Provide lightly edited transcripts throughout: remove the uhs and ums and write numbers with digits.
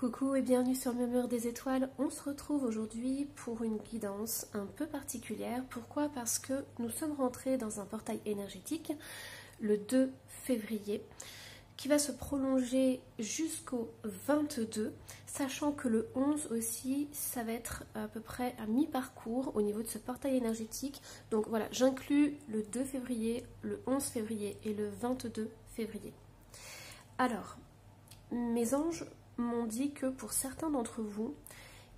Coucou et bienvenue sur Murmure des étoiles. On se retrouve aujourd'hui pour une guidance un peu particulière. Pourquoi? Parce que nous sommes rentrés dans un portail énergétique le 2 février qui va se prolonger jusqu'au 22, sachant que le 11 aussi, ça va être à peu près à mi-parcours au niveau de ce portail énergétique. Donc voilà, j'inclus le 2 février, le 11 février et le 22 février. Alors, mes anges m'ont dit que pour certains d'entre vous,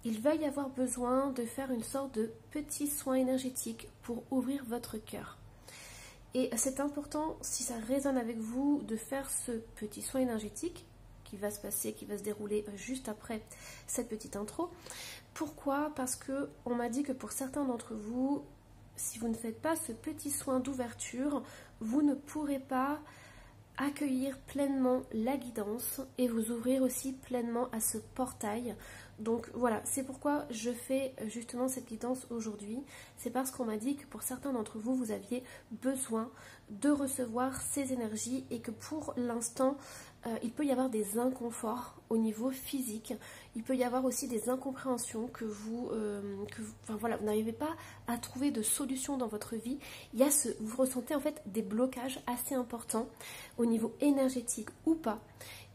il va y avoir besoin de faire une sorte de petit soin énergétique pour ouvrir votre cœur. Et c'est important, si ça résonne avec vous, de faire ce petit soin énergétique qui va se passer, qui va se dérouler juste après cette petite intro. Pourquoi? Parce que on m'a dit que pour certains d'entre vous, si vous ne faites pas ce petit soin d'ouverture, vous ne pourrez pas accueillir pleinement la guidance et vous ouvrir aussi pleinement à ce portail. Donc voilà, c'est pourquoi je fais justement cette guidance aujourd'hui. C'est parce qu'on m'a dit que pour certains d'entre vous, vous aviez besoin de recevoir ces énergies et que pour l'instant, il peut y avoir des inconforts au niveau physique. Il peut y avoir aussi des incompréhensions que vous n'arrivez pas à trouver de solution dans votre vie. Vous ressentez en fait des blocages assez importants au niveau énergétique ou pas.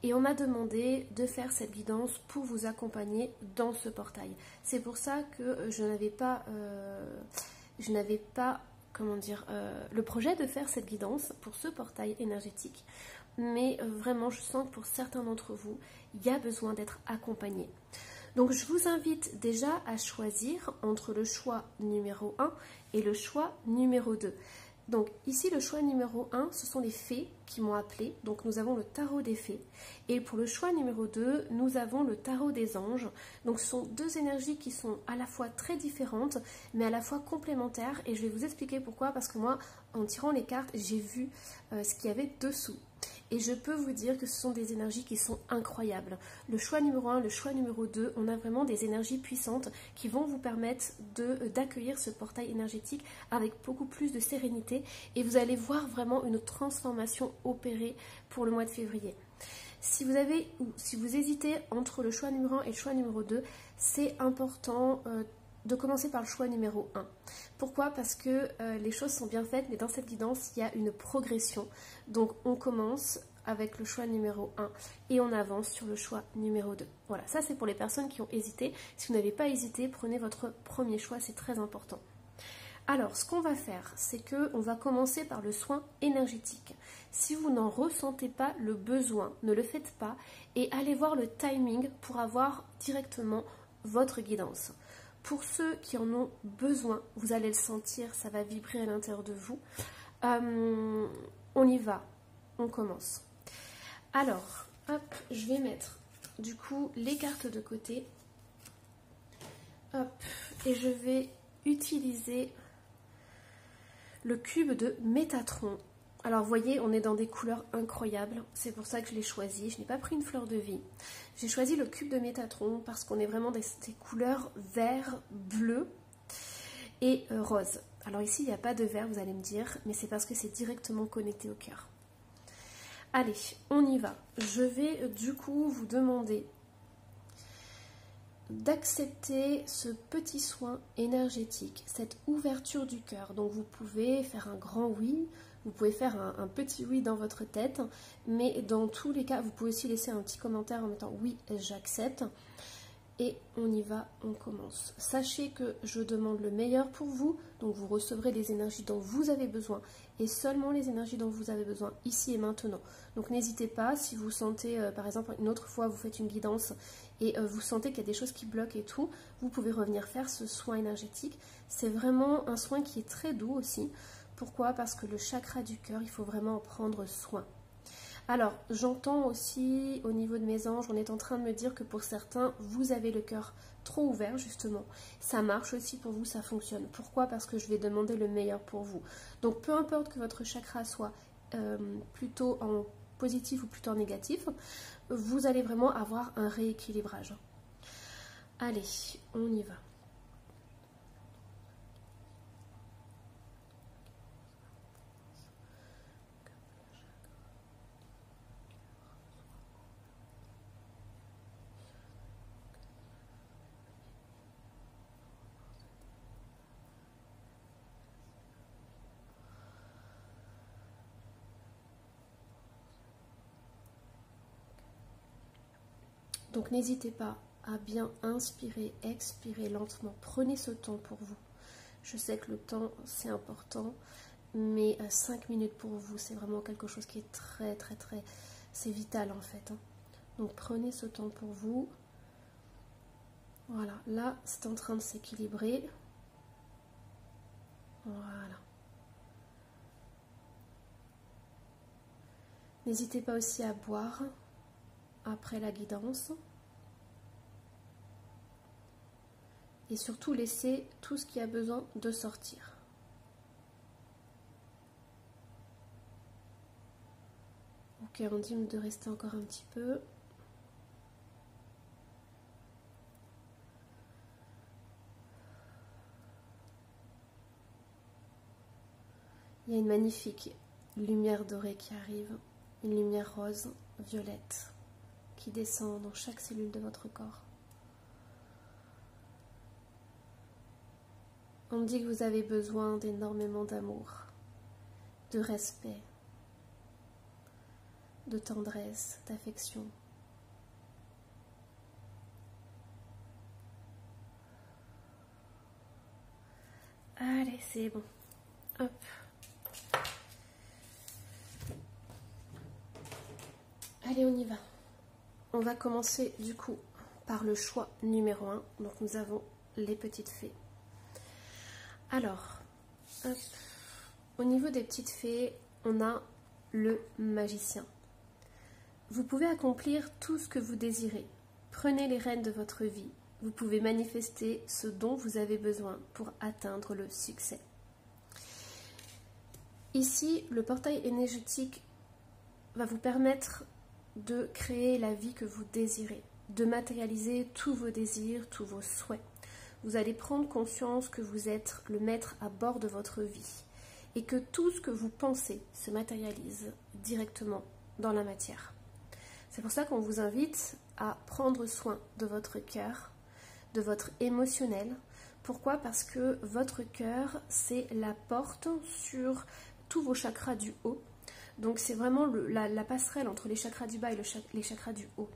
Et on m'a demandé de faire cette guidance pour vous accompagner dans ce portail. C'est pour ça que je n'avais pas le projet de faire cette guidance pour ce portail énergétique. Mais vraiment, je sens que pour certains d'entre vous, il y a besoin d'être accompagné. Donc, je vous invite déjà à choisir entre le choix numéro 1 et le choix numéro 2. Donc ici, le choix numéro 1, ce sont les fées qui m'ont appelé. Donc nous avons le tarot des fées. Et pour le choix numéro 2, nous avons le tarot des anges. Donc ce sont deux énergies qui sont à la fois très différentes, mais à la fois complémentaires. Et je vais vous expliquer pourquoi. Parce que moi, en tirant les cartes, j'ai vu ce qu'il y avait dessous. Et je peux vous dire que ce sont des énergies qui sont incroyables. Le choix numéro 1, le choix numéro 2, on a vraiment des énergies puissantes qui vont vous permettre d'accueillir ce portail énergétique avec beaucoup plus de sérénité. Et vous allez voir vraiment une transformation opérée pour le mois de février. Si vous hésitez entre le choix numéro 1 et le choix numéro 2, c'est important de commencer par le choix numéro 1. Pourquoi? Parce que les choses sont bien faites, mais dans cette guidance, il y a une progression. Donc on commence avec le choix numéro 1 et on avance sur le choix numéro 2. Voilà, ça c'est pour les personnes qui ont hésité. Si vous n'avez pas hésité, prenez votre premier choix, c'est très important. Alors, ce qu'on va faire, c'est qu'on va commencer par le soin énergétique. Si vous n'en ressentez pas le besoin, ne le faites pas et allez voir le timing pour avoir directement votre guidance. Pour ceux qui en ont besoin, vous allez le sentir, ça va vibrer à l'intérieur de vous. On y va, on commence. Alors, hop, je vais mettre du coup les cartes de côté. Hop, et je vais utiliser le cube de Métatron. Alors vous voyez, on est dans des couleurs incroyables, c'est pour ça que je l'ai choisi. Je n'ai pas pris une fleur de vie. J'ai choisi le cube de Métatron parce qu'on est vraiment dans ces couleurs vert, bleu et rose. Alors ici, il n'y a pas de vert, vous allez me dire, mais c'est parce que c'est directement connecté au cœur. Allez, on y va. Je vais du coup vous demander d'accepter ce petit soin énergétique, cette ouverture du cœur. Donc vous pouvez faire un grand oui, vous pouvez faire un petit oui dans votre tête, mais dans tous les cas, vous pouvez aussi laisser un petit commentaire en mettant oui, j'accepte. Et on y va, on commence. Sachez que je demande le meilleur pour vous, donc vous recevrez les énergies dont vous avez besoin et seulement les énergies dont vous avez besoin ici et maintenant. Donc n'hésitez pas, si vous sentez, par exemple, une autre fois vous faites une guidance et vous sentez qu'il y a des choses qui bloquent et tout, vous pouvez revenir faire ce soin énergétique. C'est vraiment un soin qui est très doux aussi. Pourquoi? Parce que le chakra du cœur, il faut vraiment en prendre soin. Alors, j'entends aussi au niveau de mes anges, on est en train de me dire que pour certains, vous avez le cœur trop ouvert justement. Ça marche aussi pour vous, ça fonctionne. Pourquoi? Parce que je vais demander le meilleur pour vous. Donc, peu importe que votre chakra soit plutôt en positif ou plutôt en négatif, vous allez vraiment avoir un rééquilibrage. Allez, on y va. Donc n'hésitez pas à bien inspirer, expirer lentement. Prenez ce temps pour vous. Je sais que le temps, c'est important, mais 5 minutes pour vous, c'est vraiment quelque chose qui est très, c'est vital en fait. Donc prenez ce temps pour vous. Voilà, là, c'est en train de s'équilibrer. Voilà. N'hésitez pas aussi à boire après la guidance. Et surtout, laissez tout ce qui a besoin de sortir. Ok, on dit de rester encore un petit peu. Il y a une magnifique lumière dorée qui arrive, une lumière rose, violette, qui descend dans chaque cellule de votre corps. On me dit que vous avez besoin d'énormément d'amour, de respect, de tendresse, d'affection. Allez, c'est bon. Hop. Allez, on y va. On va commencer du coup par le choix numéro 1. Donc nous avons les petites fées. Alors, hop. Au niveau des petites fées, on a le magicien. Vous pouvez accomplir tout ce que vous désirez. Prenez les rênes de votre vie. Vous pouvez manifester ce dont vous avez besoin pour atteindre le succès. Ici, le portail énergétique va vous permettre de créer la vie que vous désirez, de matérialiser tous vos désirs, tous vos souhaits. Vous allez prendre conscience que vous êtes le maître à bord de votre vie et que tout ce que vous pensez se matérialise directement dans la matière. C'est pour ça qu'on vous invite à prendre soin de votre cœur, de votre émotionnel. Pourquoi? Parce que votre cœur, c'est la porte sur tous vos chakras du haut. Donc c'est vraiment la passerelle entre les chakras du bas et les chakras du haut.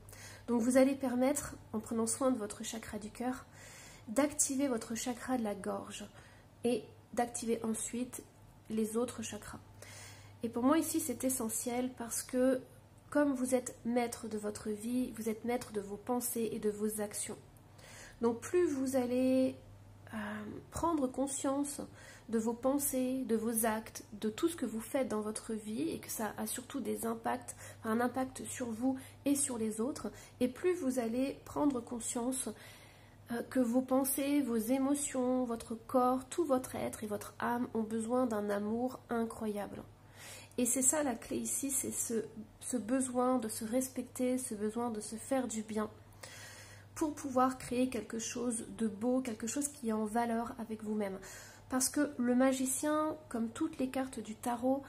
Donc vous allez permettre, en prenant soin de votre chakra du cœur, d'activer votre chakra de la gorge et d'activer ensuite les autres chakras. Et pour moi ici c'est essentiel parce que comme vous êtes maître de votre vie, vous êtes maître de vos pensées et de vos actions. Donc plus vous allez prendre conscience de vos pensées, de vos actes, de tout ce que vous faites dans votre vie et que ça a surtout des impacts, un impact sur vous et sur les autres, et plus vous allez prendre conscience que vos pensées, vos émotions, votre corps, tout votre être et votre âme ont besoin d'un amour incroyable. Et c'est ça la clé ici, c'est ce besoin de se respecter, ce besoin de se faire du bien pour pouvoir créer quelque chose de beau, quelque chose qui est en valeur avec vous-même. Parce que le magicien, comme toutes les cartes du tarot,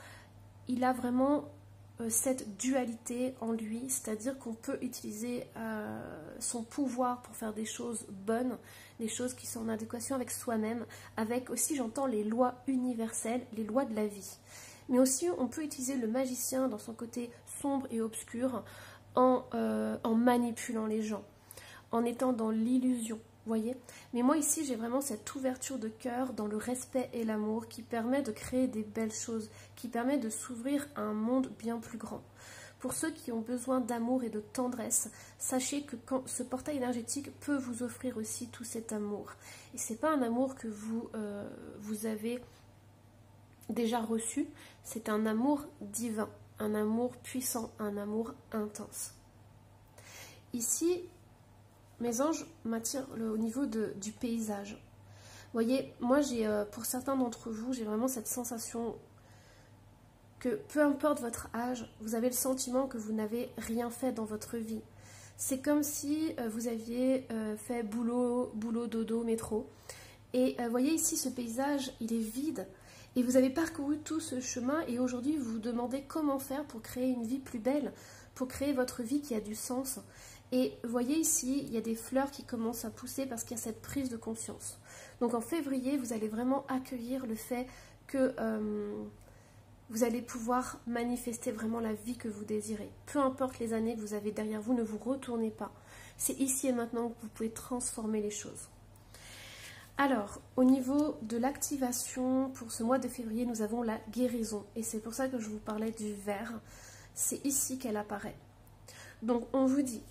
il a vraiment cette dualité en lui, c'est-à-dire qu'on peut utiliser son pouvoir pour faire des choses bonnes, des choses qui sont en adéquation avec soi-même, avec aussi, j'entends, les lois universelles, les lois de la vie. Mais aussi, on peut utiliser le magicien dans son côté sombre et obscur en manipulant les gens, en étant dans l'illusion, voyez. Mais moi ici, j'ai vraiment cette ouverture de cœur dans le respect et l'amour qui permet de créer des belles choses, qui permet de s'ouvrir à un monde bien plus grand. Pour ceux qui ont besoin d'amour et de tendresse, sachez que ce portail énergétique peut vous offrir aussi tout cet amour. Et ce n'est pas un amour que vous avez déjà reçu, c'est un amour divin, un amour puissant, un amour intense. Ici, mes anges m'attirent au niveau du paysage. Vous voyez, moi, pour certains d'entre vous, j'ai vraiment cette sensation que peu importe votre âge, vous avez le sentiment que vous n'avez rien fait dans votre vie. C'est comme si vous aviez fait boulot, dodo, métro. Et voyez ici, ce paysage, il est vide. Et vous avez parcouru tout ce chemin et aujourd'hui, vous vous demandez comment faire pour créer une vie plus belle, pour créer votre vie qui a du sens. Et voyez ici, il y a des fleurs qui commencent à pousser parce qu'il y a cette prise de conscience. Donc en février, vous allez vraiment accueillir le fait que vous allez pouvoir manifester vraiment la vie que vous désirez. Peu importe les années que vous avez derrière vous, ne vous retournez pas. C'est ici et maintenant que vous pouvez transformer les choses. Alors, au niveau de l'activation, pour ce mois de février, nous avons la guérison. Et c'est pour ça que je vous parlais du vert. C'est ici qu'elle apparaît. Donc, on vous dit,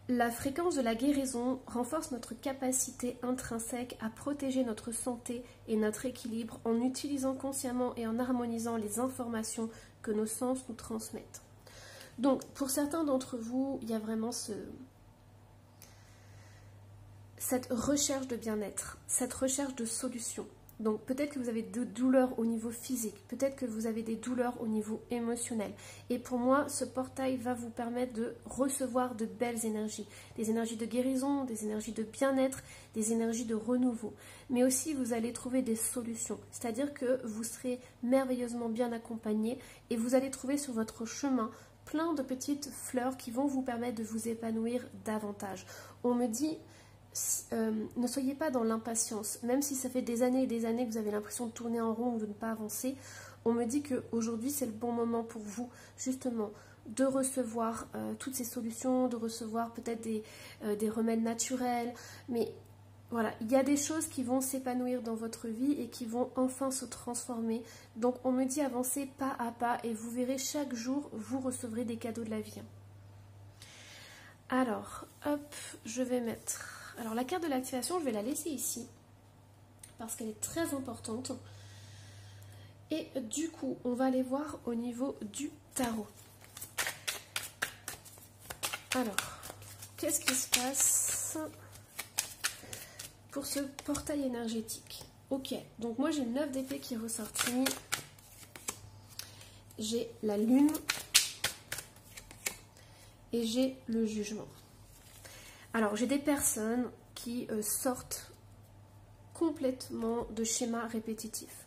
la fréquence de la guérison renforce notre capacité intrinsèque à protéger notre santé et notre équilibre en utilisant consciemment et en harmonisant les informations que nos sens nous transmettent. Donc, pour certains d'entre vous, il y a vraiment cette recherche de bien-être, cette recherche de solutions. Donc peut-être que vous avez des douleurs au niveau physique, peut-être que vous avez des douleurs au niveau émotionnel. Et pour moi, ce portail va vous permettre de recevoir de belles énergies. Des énergies de guérison, des énergies de bien-être, des énergies de renouveau. Mais aussi, vous allez trouver des solutions. C'est-à-dire que vous serez merveilleusement bien accompagné et vous allez trouver sur votre chemin plein de petites fleurs qui vont vous permettre de vous épanouir davantage. On me dit... ne soyez pas dans l'impatience, même si ça fait des années et des années que vous avez l'impression de tourner en rond ou de ne pas avancer. On me dit qu'aujourd'hui c'est le bon moment pour vous justement de recevoir toutes ces solutions, de recevoir peut-être des remèdes naturels, mais voilà, il y a des choses qui vont s'épanouir dans votre vie et qui vont enfin se transformer. Donc on me dit avancez pas à pas et vous verrez chaque jour vous recevrez des cadeaux de la vie. Alors, hop, je vais mettre... Alors la carte de l'activation, je vais la laisser ici parce qu'elle est très importante. Et du coup, on va aller voir au niveau du tarot. Alors, qu'est-ce qui se passe pour ce portail énergétique? Ok, donc moi j'ai 9 d'épée qui est ressorti. J'ai la lune et j'ai le jugement. Alors, j'ai des personnes qui sortent complètement de schémas répétitifs.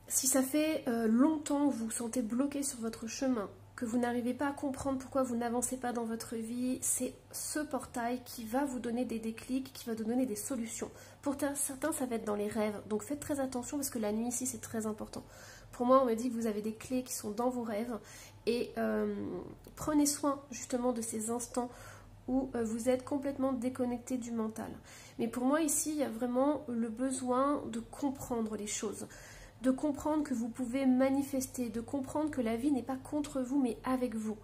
Si ça fait longtemps que vous vous sentez bloqué sur votre chemin, que vous n'arrivez pas à comprendre pourquoi vous n'avancez pas dans votre vie, c'est ce portail qui va vous donner des déclics, qui va vous donner des solutions. Pour certains, ça va être dans les rêves, donc faites très attention parce que la nuit ici, c'est très important. Pour moi, on me dit que vous avez des clés qui sont dans vos rêves et prenez soin justement de ces instants où vous êtes complètement déconnecté du mental. Mais pour moi ici, il y a vraiment le besoin de comprendre les choses, de comprendre que vous pouvez manifester, de comprendre que la vie n'est pas contre vous mais avec vous.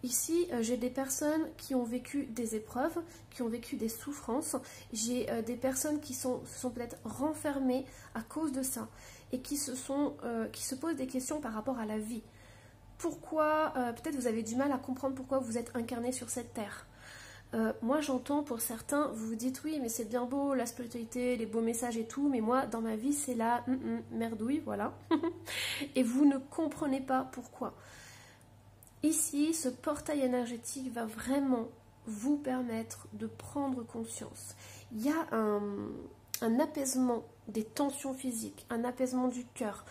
Ici, j'ai des personnes qui ont vécu des épreuves, qui ont vécu des souffrances, j'ai des personnes qui se sont peut-être renfermées à cause de ça et qui se posent des questions par rapport à la vie. Pourquoi, peut-être vous avez du mal à comprendre pourquoi vous êtes incarné sur cette terre. Moi j'entends pour certains, vous vous dites oui mais c'est bien beau la spiritualité, les beaux messages et tout, mais moi dans ma vie c'est la merdouille, voilà. Et vous ne comprenez pas pourquoi. Ici, ce portail énergétique va vraiment vous permettre de prendre conscience. Il y a un apaisement des tensions physiques, un apaisement du cœur,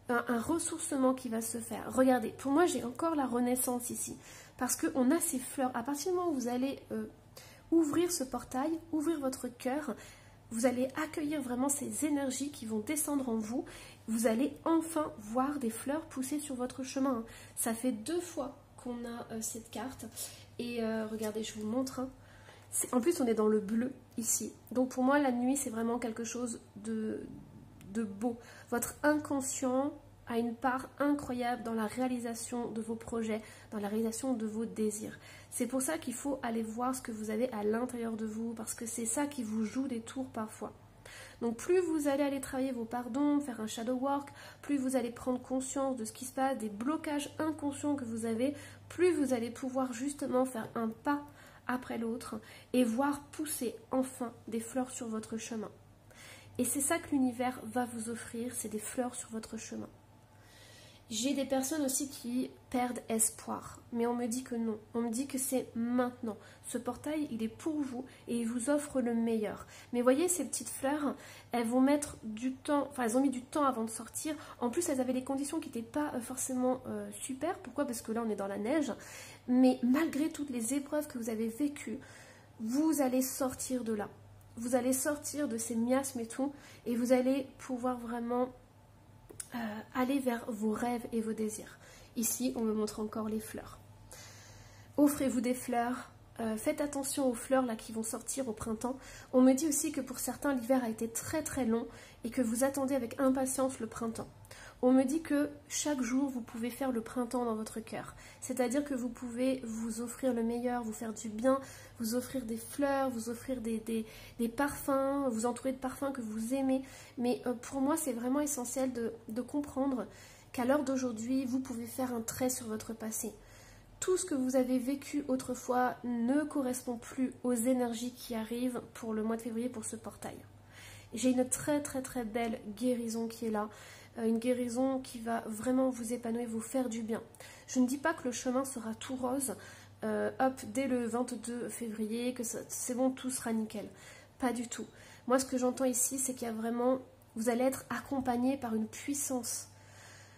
un ressourcement qui va se faire. Regardez, pour moi j'ai encore la renaissance ici. Parce qu'on a ces fleurs. À partir du moment où vous allez ouvrir ce portail, ouvrir votre cœur, vous allez accueillir vraiment ces énergies qui vont descendre en vous. Vous allez enfin voir des fleurs pousser sur votre chemin. Ça fait 2 fois qu'on a cette carte. Et regardez, je vous montre. Hein. En plus, on est dans le bleu ici. Donc pour moi, la nuit, c'est vraiment quelque chose de beau. Votre inconscient a une part incroyable dans la réalisation de vos projets, dans la réalisation de vos désirs. C'est pour ça qu'il faut aller voir ce que vous avez à l'intérieur de vous, parce que c'est ça qui vous joue des tours parfois. Donc plus vous allez aller travailler vos pardons, faire un shadow work, plus vous allez prendre conscience de ce qui se passe, des blocages inconscients que vous avez, plus vous allez pouvoir justement faire un pas après l'autre et voir pousser enfin des fleurs sur votre chemin. Et c'est ça que l'univers va vous offrir, c'est des fleurs sur votre chemin. J'ai des personnes aussi qui perdent espoir, mais on me dit que non, on me dit que c'est maintenant. Ce portail, il est pour vous et il vous offre le meilleur. Mais voyez, ces petites fleurs, elles vont mettre du temps, enfin elles ont mis du temps avant de sortir. En plus, elles avaient des conditions qui n'étaient pas forcément super. Pourquoi? Parce que là, on est dans la neige. Mais malgré toutes les épreuves que vous avez vécues, vous allez sortir de là. Vous allez sortir de ces miasmes et tout, et vous allez pouvoir vraiment allez vers vos rêves et vos désirs. Ici, on me montre encore les fleurs. Offrez-vous des fleurs. Faites attention aux fleurs là qui vont sortir au printemps. On me dit aussi que pour certains, l'hiver a été très très long et que vous attendez avec impatience le printemps. On me dit que chaque jour, vous pouvez faire le printemps dans votre cœur. C'est-à-dire que vous pouvez vous offrir le meilleur, vous faire du bien, vous offrir des fleurs, vous offrir des parfums, vous entourer de parfums que vous aimez. Mais pour moi, c'est vraiment essentiel de comprendre qu'à l'heure d'aujourd'hui, vous pouvez faire un trait sur votre passé. Tout ce que vous avez vécu autrefois ne correspond plus aux énergies qui arrivent pour le mois de février pour ce portail. J'ai une très très très belle guérison qui est là, une guérison qui va vraiment vous épanouir, vous faire du bien. Je ne dis pas que le chemin sera tout rose, dès le 22 février, que c'est bon, tout sera nickel. Pas du tout. Moi, ce que j'entends ici, c'est qu'il y a vraiment, vous allez être accompagné par une puissance.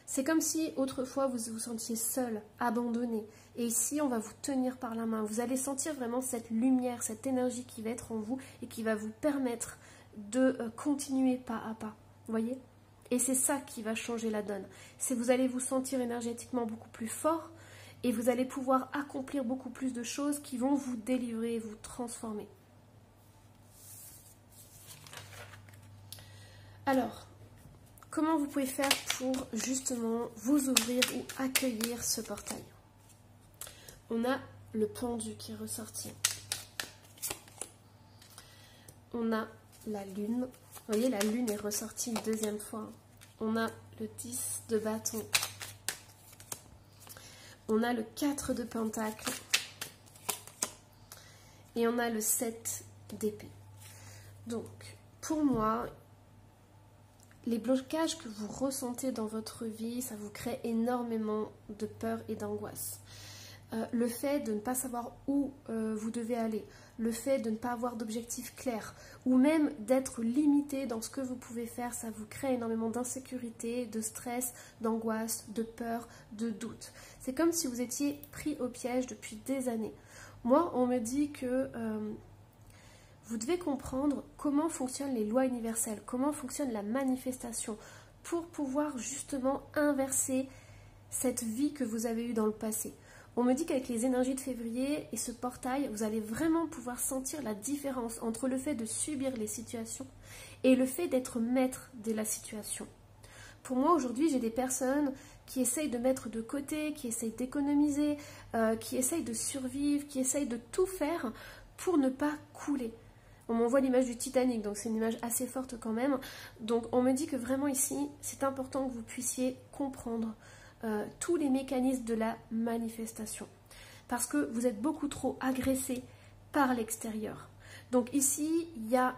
C'est comme si autrefois vous vous sentiez seul, abandonné. Et ici, on va vous tenir par la main. Vous allez sentir vraiment cette lumière, cette énergie qui va être en vous et qui va vous permettre de continuer pas à pas. Vous voyez ? Et c'est ça qui va changer la donne. C'est vous allez vous sentir énergétiquement beaucoup plus fort et vous allez pouvoir accomplir beaucoup plus de choses qui vont vous délivrer et vous transformer. Alors, comment vous pouvez faire pour justement vous ouvrir ou accueillir ce portail? On a le pendu qui est ressorti. On a la lune. Vous voyez, la lune est ressortie une deuxième fois. On a le 10 de bâton. On a le 4 de pentacle. Et on a le 7 d'épée. Donc, pour moi, les blocages que vous ressentez dans votre vie, ça vous crée énormément de peur et d'angoisse. Le fait de ne pas savoir où vous devez aller, le fait de ne pas avoir d'objectif clair, ou même d'être limité dans ce que vous pouvez faire, ça vous crée énormément d'insécurité, de stress, d'angoisse, de peur, de doute. C'est comme si vous étiez pris au piège depuis des années. Moi, on me dit que vous devez comprendre comment fonctionnent les lois universelles, comment fonctionne la manifestation, pour pouvoir justement inverser cette vie que vous avez eue dans le passé. On me dit qu'avec les énergies de février et ce portail, vous allez vraiment pouvoir sentir la différence entre le fait de subir les situations et le fait d'être maître de la situation. Pour moi, aujourd'hui, j'ai des personnes qui essayent de mettre de côté, qui essayent d'économiser, qui essayent de survivre, qui essayent de tout faire pour ne pas couler. On m'envoie l'image du Titanic, donc c'est une image assez forte quand même. Donc on me dit que vraiment ici, c'est important que vous puissiez comprendre tous les mécanismes de la manifestation. Parce que vous êtes beaucoup trop agressé par l'extérieur. Donc ici, il y a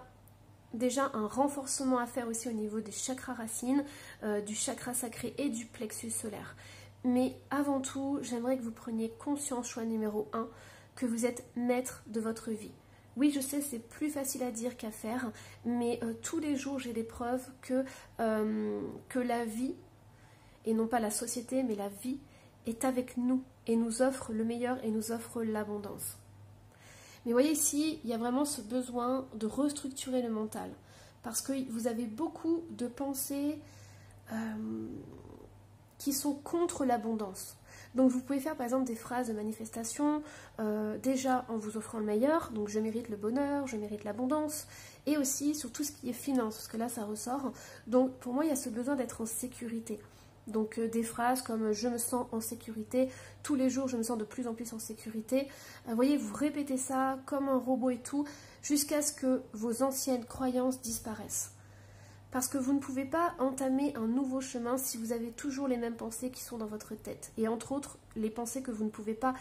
déjà un renforcement à faire aussi au niveau des chakras racines, du chakra sacré et du plexus solaire. Mais avant tout, j'aimerais que vous preniez conscience, choix numéro 1, que vous êtes maître de votre vie. Oui, je sais, c'est plus facile à dire qu'à faire, mais tous les jours, j'ai des preuves que la vie, et non pas la société, mais la vie, est avec nous et nous offre le meilleur et nous offre l'abondance. Mais voyez ici, il y a vraiment ce besoin de restructurer le mental, parce que vous avez beaucoup de pensées qui sont contre l'abondance. Donc vous pouvez faire par exemple des phrases de manifestation, déjà en vous offrant le meilleur, donc je mérite le bonheur, je mérite l'abondance, et aussi sur tout ce qui est finance, parce que là ça ressort. Donc pour moi il y a ce besoin d'être en sécurité. Donc des phrases comme je me sens en sécurité, tous les jours je me sens de plus en plus en sécurité. Vous voyez, vous répétez ça comme un robot et tout, jusqu'à ce que vos anciennes croyances disparaissent. Parce que vous ne pouvez pas entamer un nouveau chemin si vous avez toujours les mêmes pensées qui sont dans votre tête. Et entre autres, les pensées que vous ne pouvez pas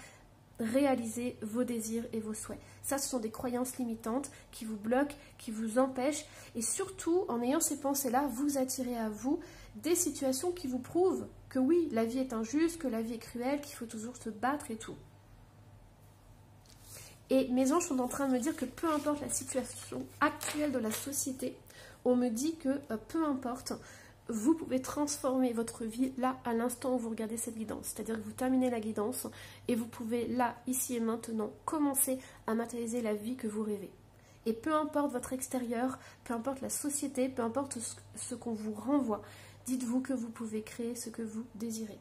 réaliser, vos désirs et vos souhaits. Ça, ce sont des croyances limitantes qui vous bloquent, qui vous empêchent. Et surtout, en ayant ces pensées-là, vous attirez à vous des situations qui vous prouvent que oui, la vie est injuste, que la vie est cruelle, qu'il faut toujours se battre et tout. Et mes anges sont en train de me dire que peu importe la situation actuelle de la société, on me dit que peu importe, vous pouvez transformer votre vie là à l'instant où vous regardez cette guidance. C'est-à-dire que vous terminez la guidance et vous pouvez là, ici et maintenant, commencer à matérialiser la vie que vous rêvez. Et peu importe votre extérieur, peu importe la société, peu importe ce qu'on vous renvoie, dites-vous que vous pouvez créer ce que vous désirez.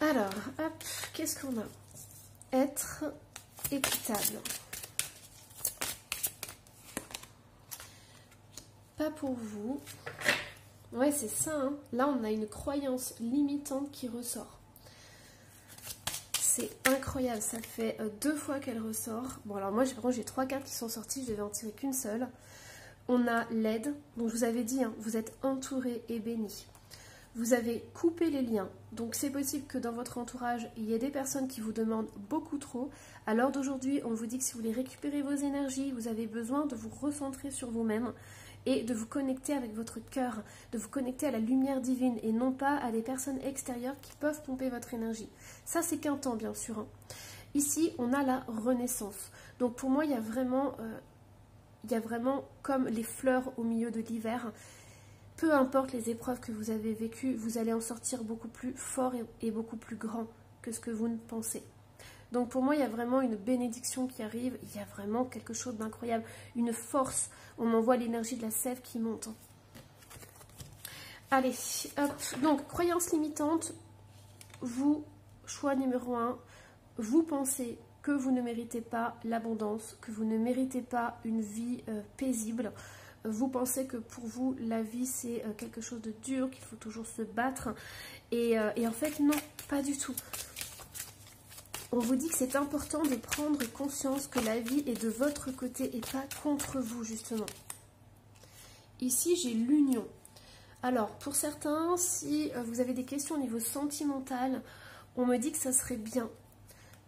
Alors, hop, qu'est-ce qu'on a? Être équitable. Pas pour vous. Ouais, c'est ça, hein. Là, on a une croyance limitante qui ressort. C'est incroyable, ça fait 2 fois qu'elle ressort. Bon, alors moi, j'ai 3 cartes qui sont sorties, je devais en tirer qu'une seule. On a l'aide, donc je vous avais dit, hein, vous êtes entouré et béni. Vous avez coupé les liens, donc c'est possible que dans votre entourage, il y ait des personnes qui vous demandent beaucoup trop. À l'heure d'aujourd'hui, on vous dit que si vous voulez récupérer vos énergies, vous avez besoin de vous recentrer sur vous-même et de vous connecter avec votre cœur, de vous connecter à la lumière divine et non pas à des personnes extérieures qui peuvent pomper votre énergie. Ça, c'est qu'un temps, bien sûr. Hein. Ici, on a la renaissance. Donc pour moi, il y a vraiment comme les fleurs au milieu de l'hiver. Peu importe les épreuves que vous avez vécues, vous allez en sortir beaucoup plus fort et beaucoup plus grand que ce que vous ne pensez. Donc pour moi, il y a vraiment une bénédiction qui arrive, il y a vraiment quelque chose d'incroyable, une force. On m'envoie l'énergie de la sève qui monte. Allez, hop. Donc, croyance limitante, vous, choix numéro 1, vous pensez que vous ne méritez pas l'abondance, que vous ne méritez pas une vie paisible. Vous pensez que pour vous, la vie, c'est quelque chose de dur, qu'il faut toujours se battre. Et en fait, non, pas du tout. On vous dit que c'est important de prendre conscience que la vie est de votre côté et pas contre vous, justement. Ici, j'ai l'union. Alors, pour certains, si vous avez des questions au niveau sentimental, on me dit que ça serait bien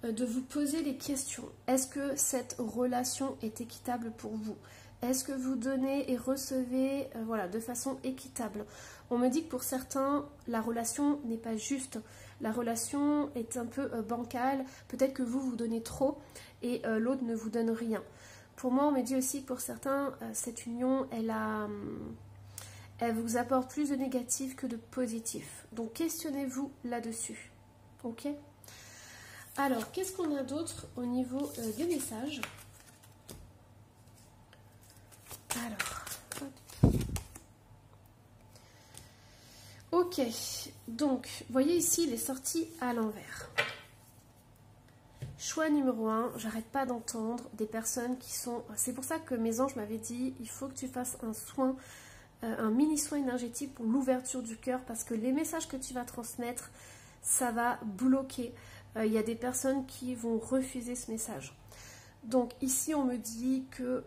de vous poser les questions. Est-ce que cette relation est équitable pour vous? Est-ce que vous donnez et recevez voilà, de façon équitable? On me dit que pour certains, la relation n'est pas juste. La relation est un peu bancale. Peut-être que vous donnez trop et l'autre ne vous donne rien. Pour moi, on me dit aussi que pour certains, cette union, elle vous apporte plus de négatif que de positif. Donc, questionnez-vous là-dessus. Ok? Alors, qu'est-ce qu'on a d'autre au niveau des messages? Alors, hop. Ok, donc, vous voyez ici, il est sorti à l'envers. Choix numéro 1, j'arrête pas d'entendre des personnes qui sont... C'est pour ça que mes anges m'avaient dit, il faut que tu fasses un soin, un mini soin énergétique pour l'ouverture du cœur, parce que les messages que tu vas transmettre, ça va bloquer. Il y a des personnes qui vont refuser ce message. Donc ici, on me dit que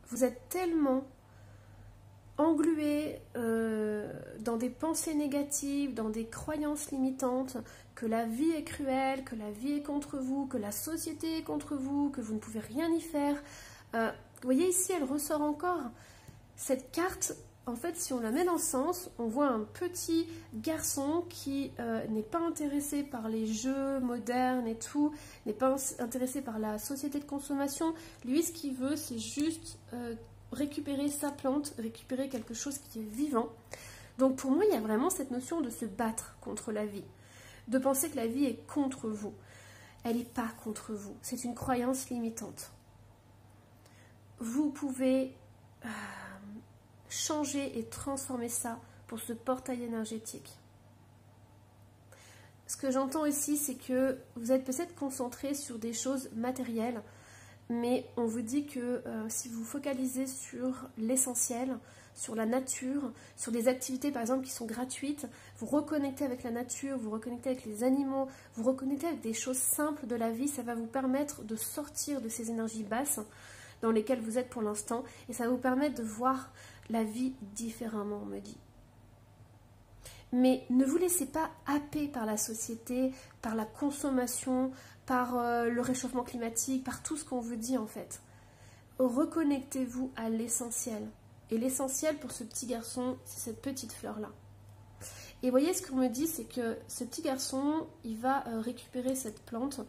vous êtes tellement englué dans des pensées négatives, dans des croyances limitantes, que la vie est cruelle, que la vie est contre vous, que la société est contre vous, que vous ne pouvez rien y faire. Vous voyez ici, elle ressort encore. Cette carte, en fait, si on la met dans le sens, on voit un petit garçon qui n'est pas intéressé par les jeux modernes et tout, n'est pas intéressé par la société de consommation. Lui, ce qu'il veut, c'est juste récupérer sa plante, récupérer quelque chose qui est vivant. Donc pour moi, il y a vraiment cette notion de se battre contre la vie, de penser que la vie est contre vous. Elle n'est pas contre vous, c'est une croyance limitante. Vous pouvez changer et transformer ça pour ce portail énergétique. Ce que j'entends ici, c'est que vous êtes peut-être concentré sur des choses matérielles, mais on vous dit que si vous focalisez sur l'essentiel, sur la nature, sur des activités par exemple qui sont gratuites, vous reconnectez avec la nature, vous reconnectez avec les animaux, vous reconnectez avec des choses simples de la vie, ça va vous permettre de sortir de ces énergies basses dans lesquelles vous êtes pour l'instant, et ça va vous permettre de voir la vie différemment, on me dit. Mais ne vous laissez pas happer par la société, par la consommation, par le réchauffement climatique, par tout ce qu'on vous dit en fait. Reconnectez-vous à l'essentiel. Et l'essentiel pour ce petit garçon, c'est cette petite fleur-là. Et voyez, ce qu'on me dit, c'est que ce petit garçon, il va récupérer cette plante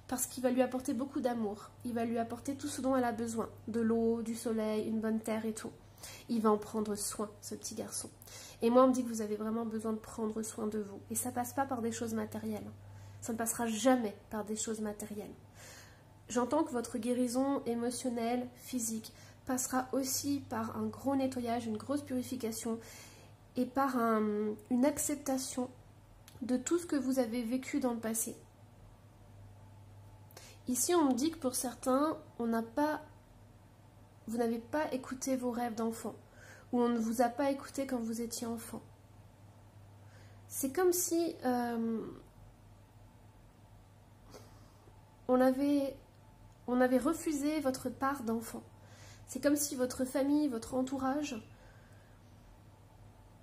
parce qu'il va lui apporter beaucoup d'amour. Il va lui apporter tout ce dont elle a besoin. De l'eau, du soleil, une bonne terre et tout. Il va en prendre soin, ce petit garçon. Et moi, on me dit que vous avez vraiment besoin de prendre soin de vous. Et ça ne passe pas par des choses matérielles. Ça ne passera jamais par des choses matérielles. J'entends que votre guérison émotionnelle, physique, passera aussi par un gros nettoyage, une grosse purification et par une acceptation de tout ce que vous avez vécu dans le passé. Ici, on me dit que pour certains, vous n'avez pas écouté vos rêves d'enfant, ou on ne vous a pas écouté quand vous étiez enfant. C'est comme si on avait refusé votre part d'enfant. C'est comme si votre famille, votre entourage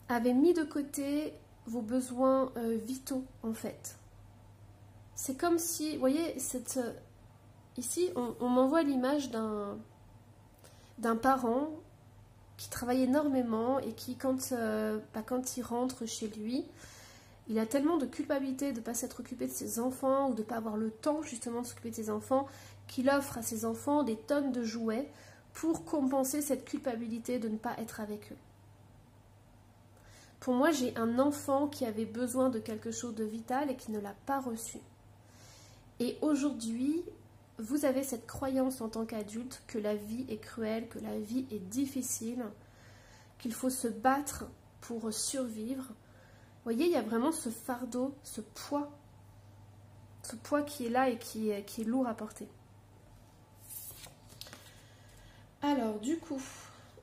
avait mis de côté vos besoins vitaux, en fait. C'est comme si, vous voyez, ici, on m'envoie l'image d'un parent qui travaille énormément et qui, quand il rentre chez lui, il a tellement de culpabilité de ne pas s'être occupé de ses enfants ou de ne pas avoir le temps justement de s'occuper de ses enfants, qu'il offre à ses enfants des tonnes de jouets pour compenser cette culpabilité de ne pas être avec eux. Pour moi, j'ai un enfant qui avait besoin de quelque chose de vital et qui ne l'a pas reçu. Et aujourd'hui, vous avez cette croyance en tant qu'adulte que la vie est cruelle, que la vie est difficile, qu'il faut se battre pour survivre. Vous voyez, il y a vraiment ce fardeau, ce poids qui est là et qui est lourd à porter. Alors, du coup,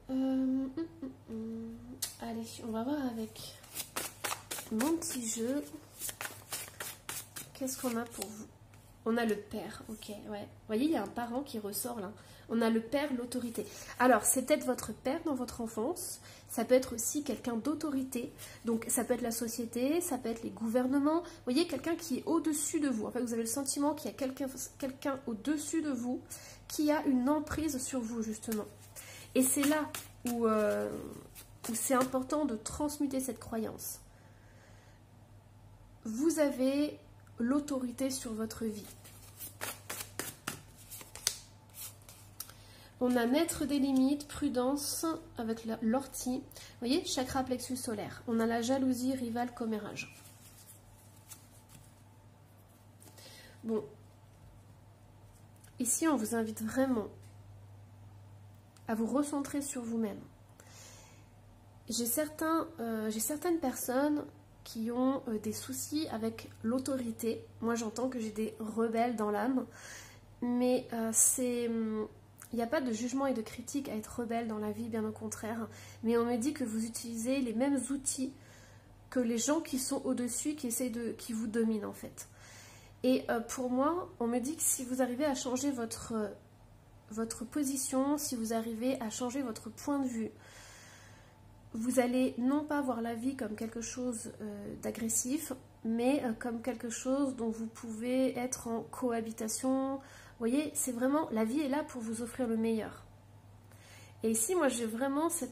allez, on va voir avec mon petit jeu. Qu'est-ce qu'on a pour vous? On a le père, ok, ouais. Vous voyez, il y a un parent qui ressort là. On a le père, l'autorité. Alors, c'est peut-être votre père dans votre enfance. Ça peut être aussi quelqu'un d'autorité. Donc, ça peut être la société, ça peut être les gouvernements. Vous voyez, quelqu'un qui est au-dessus de vous. En fait, vous avez le sentiment qu'il y a quelqu'un au-dessus de vous qui a une emprise sur vous, justement. Et c'est là où c'est important de transmuter cette croyance. Vous avez l'autorité sur votre vie. On a mettre des limites, prudence avec l'ortie. Vous voyez, chakra plexus solaire. On a la jalousie, rival, commérage. Bon. Ici, on vous invite vraiment à vous recentrer sur vous-même. J'ai certaines personnes qui ont des soucis avec l'autorité. Moi, j'entends que j'ai des rebelles dans l'âme. Mais il n'y a pas de jugement et de critique à être rebelle dans la vie, bien au contraire. Mais on me dit que vous utilisez les mêmes outils que les gens qui sont au-dessus, qui vous dominent en fait. Et pour moi, on me dit que si vous arrivez à changer votre position, si vous arrivez à changer votre point de vue, vous allez non pas voir la vie comme quelque chose d'agressif, mais comme quelque chose dont vous pouvez être en cohabitation. Vous voyez, c'est vraiment, la vie est là pour vous offrir le meilleur. Et ici, moi, j'ai vraiment ce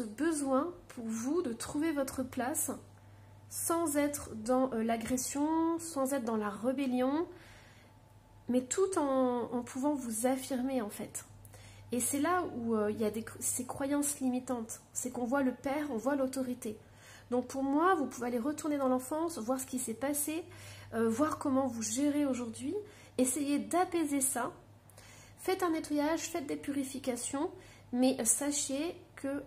besoin pour vous de trouver votre place sans être dans l'agression, sans être dans la rébellion, mais tout en pouvant vous affirmer en fait. Et c'est là où il y a ces croyances limitantes. C'est qu'on voit le père, on voit l'autorité. Donc pour moi, vous pouvez aller retourner dans l'enfance, voir ce qui s'est passé, voir comment vous gérez aujourd'hui, essayez d'apaiser ça. Faites un nettoyage, faites des purifications, mais sachez que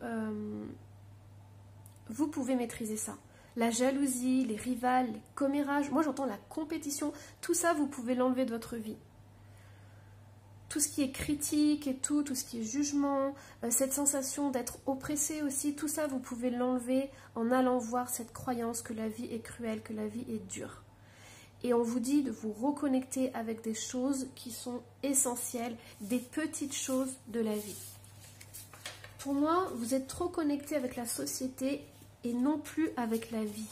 vous pouvez maîtriser ça. La jalousie, les rivales, les commérages, moi j'entends la compétition, tout ça vous pouvez l'enlever de votre vie. Tout ce qui est critique et tout ce qui est jugement, cette sensation d'être oppressé aussi, tout ça vous pouvez l'enlever en allant voir cette croyance que la vie est cruelle, que la vie est dure. Et on vous dit de vous reconnecter avec des choses qui sont essentielles, des petites choses de la vie. Pour moi, vous êtes trop connecté avec la société et non plus avec la vie.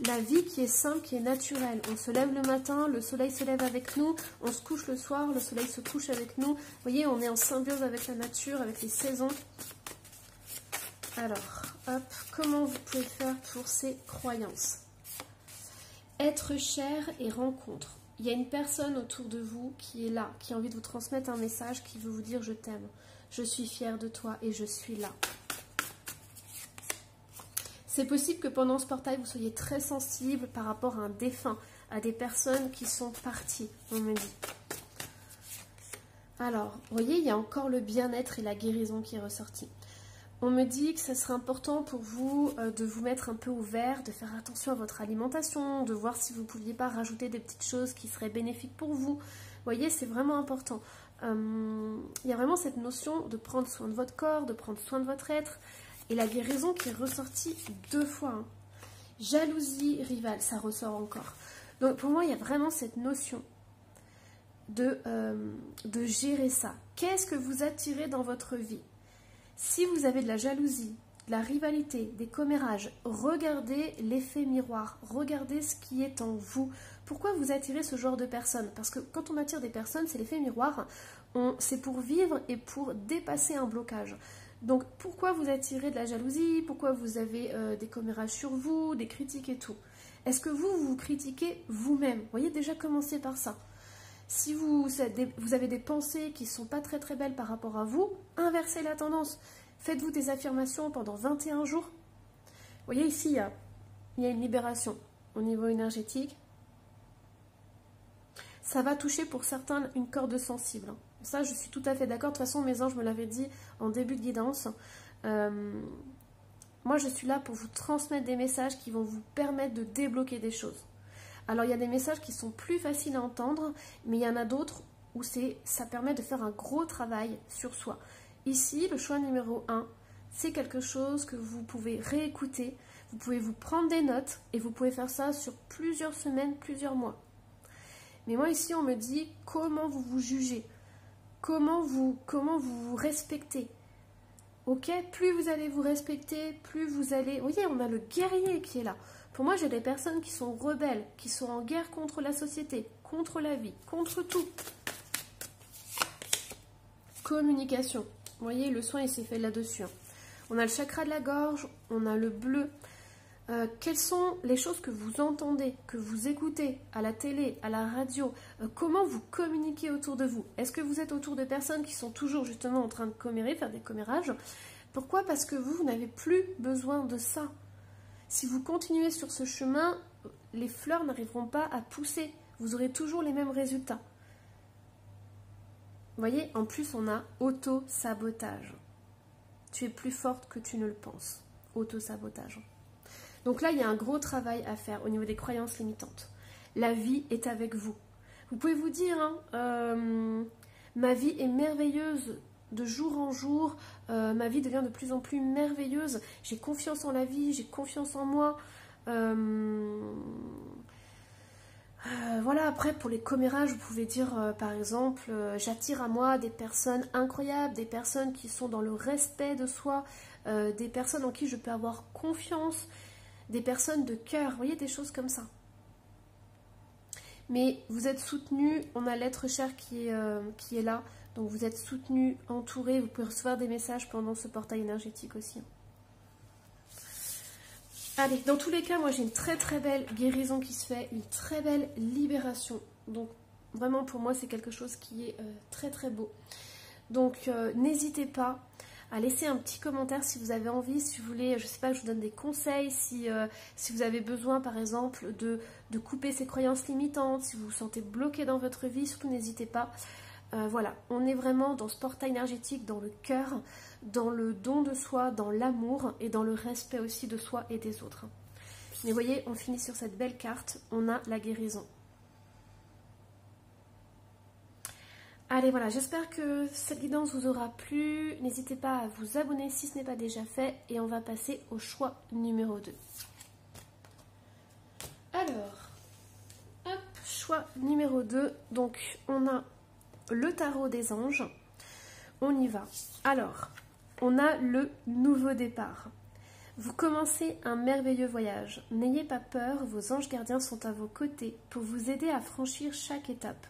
La vie qui est simple, qui est naturelle. On se lève le matin, le soleil se lève avec nous, on se couche le soir, le soleil se couche avec nous. Vous voyez, on est en symbiose avec la nature, avec les saisons. Alors, hop, comment vous pouvez faire pour ces croyances? Être cher et rencontre. Il y a une personne autour de vous qui est là, qui a envie de vous transmettre un message, qui veut vous dire « je t'aime, je suis fière de toi et je suis là ». C'est possible que pendant ce portail, vous soyez très sensible par rapport à un défunt, à des personnes qui sont parties, on me dit. Alors, vous voyez, il y a encore le bien-être et la guérison qui est ressorti. On me dit que ce serait important pour vous de vous mettre un peu au vert, de faire attention à votre alimentation, de voir si vous ne pouviez pas rajouter des petites choses qui seraient bénéfiques pour vous. Vous voyez, c'est vraiment important. Il y a vraiment cette notion de prendre soin de votre corps, de prendre soin de votre être. Et la guérison qui est ressortie 2 fois. Hein. Jalousie rivale, ça ressort encore. Donc pour moi, il y a vraiment cette notion de gérer ça. Qu'est-ce que vous attirez dans votre vie? Si vous avez de la jalousie, de la rivalité, des commérages, regardez l'effet miroir, regardez ce qui est en vous. Pourquoi vous attirez ce genre de personnes? Parce que quand on attire des personnes, c'est l'effet miroir, c'est pour vivre et pour dépasser un blocage. Donc pourquoi vous attirez de la jalousie? Pourquoi vous avez des commérages sur vous, des critiques et tout? Est-ce que vous vous critiquez vous-même? Vous voyez, déjà commencez par ça. Si vous avez des pensées qui ne sont pas très très belles par rapport à vous, inversez la tendance. Faites-vous des affirmations pendant 21 jours. Vous voyez ici, il y a une libération au niveau énergétique. Ça va toucher pour certains une corde sensible. Ça, je suis tout à fait d'accord. De toute façon, mes anges me l'avaient dit en début de guidance. Moi, je suis là pour vous transmettre des messages qui vont vous permettre de débloquer des choses. Alors, il y a des messages qui sont plus faciles à entendre, mais il y en a d'autres où ça permet de faire un gros travail sur soi. Ici, le choix numéro 1, c'est quelque chose que vous pouvez réécouter. Vous pouvez vous prendre des notes et vous pouvez faire ça sur plusieurs semaines, plusieurs mois. Mais moi, ici, on me dit comment vous vous jugez, comment vous vous respectez. Ok, plus vous allez vous respecter, plus vous allez... Vous voyez, on a le guerrier qui est là. Pour moi, j'ai des personnes qui sont rebelles, qui sont en guerre contre la société, contre la vie, contre tout. Communication. Vous voyez, le soin, il s'est fait là-dessus. Hein. On a le chakra de la gorge, on a le bleu. Quelles sont les choses que vous entendez, que vous écoutez à la télé, à la radio? Comment vous communiquez autour de vous? Est-ce que vous êtes autour de personnes qui sont toujours justement en train de commérer, faire des commérages? Pourquoi? Parce que vous n'avez plus besoin de ça. Si vous continuez sur ce chemin, les fleurs n'arriveront pas à pousser. Vous aurez toujours les mêmes résultats. Vous voyez, en plus, on a auto-sabotage. Tu es plus forte que tu ne le penses. Auto-sabotage. Donc là, il y a un gros travail à faire au niveau des croyances limitantes. La vie est avec vous. Vous pouvez vous dire, hein, ma vie est merveilleuse de jour en jour, ma vie devient de plus en plus merveilleuse, j'ai confiance en la vie, j'ai confiance en moi. Voilà, après pour les commérages, vous pouvez dire par exemple, j'attire à moi des personnes incroyables, des personnes qui sont dans le respect de soi, des personnes en qui je peux avoir confiance, des personnes de cœur, vous voyez, des choses comme ça. Mais vous êtes soutenu, on a l'être cher qui est là, donc vous êtes soutenu, entouré, vous pouvez recevoir des messages pendant ce portail énergétique aussi. Allez, dans tous les cas, moi j'ai une très très belle guérison qui se fait, une très belle libération. Donc vraiment pour moi c'est quelque chose qui est très très beau. Donc n'hésitez pas à laisser un petit commentaire si vous avez envie, si vous voulez, je sais pas, que je vous donne des conseils, si vous avez besoin par exemple de couper ces croyances limitantes, si vous vous sentez bloqué dans votre vie, surtout n'hésitez pas. Voilà, on est vraiment dans ce portail énergétique, dans le cœur, dans le don de soi, dans l'amour et dans le respect aussi de soi et des autres. Mais vous voyez, on finit sur cette belle carte, on a la guérison. Allez, voilà, j'espère que cette guidance vous aura plu. N'hésitez pas à vous abonner si ce n'est pas déjà fait. Et on va passer au choix numéro 2. Alors, hop, choix numéro 2. Donc, on a le tarot des anges. On y va. Alors, on a le nouveau départ. Vous commencez un merveilleux voyage. N'ayez pas peur, vos anges gardiens sont à vos côtés pour vous aider à franchir chaque étape.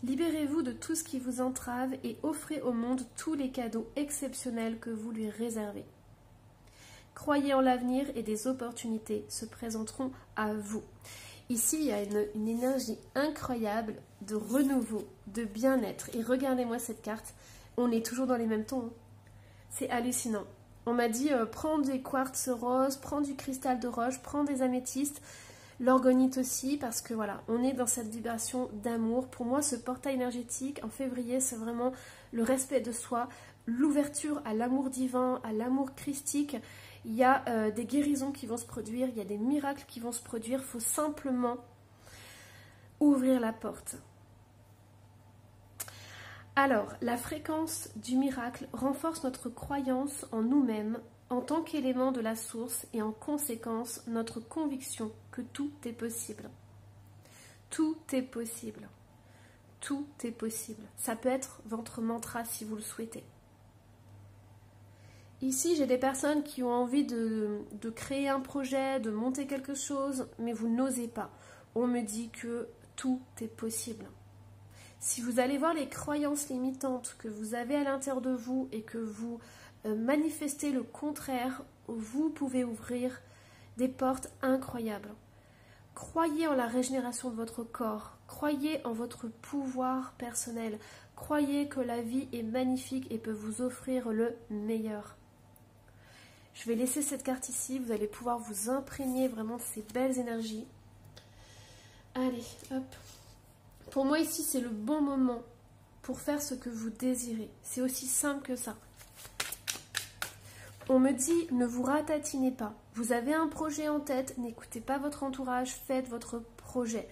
Libérez-vous de tout ce qui vous entrave et offrez au monde tous les cadeaux exceptionnels que vous lui réservez. Croyez en l'avenir et des opportunités se présenteront à vous. Ici, il y a une énergie incroyable de renouveau, de bien-être. Et regardez-moi cette carte, on est toujours dans les mêmes tons. Hein. C'est hallucinant. On m'a dit, prends des quartz roses, prends du cristal de roche, prends des améthystes. L'orgonite aussi, parce que voilà, on est dans cette vibration d'amour. Pour moi, ce portail énergétique en février, c'est vraiment le respect de soi, l'ouverture à l'amour divin, à l'amour christique. Il y a des guérisons qui vont se produire, il y a des miracles qui vont se produire. Il faut simplement ouvrir la porte. Alors, la fréquence du miracle renforce notre croyance en nous-mêmes en tant qu'élément de la source et en conséquence notre conviction que tout est possible. Tout est possible. Tout est possible. Ça peut être votre mantra si vous le souhaitez. Ici, j'ai des personnes qui ont envie de créer un projet, de monter quelque chose, mais vous n'osez pas. On me dit que tout est possible. Si vous allez voir les croyances limitantes que vous avez à l'intérieur de vous et que vous manifestez le contraire, vous pouvez ouvrir des portes incroyables. Croyez en la régénération de votre corps, croyez en votre pouvoir personnel, croyez que la vie est magnifique et peut vous offrir le meilleur. Je vais laisser cette carte ici, vous allez pouvoir vous imprégner vraiment de ces belles énergies. Allez, hop. Pour moi ici, c'est le bon moment pour faire ce que vous désirez. C'est aussi simple que ça. On me dit, ne vous ratatinez pas. Vous avez un projet en tête, n'écoutez pas votre entourage, faites votre projet.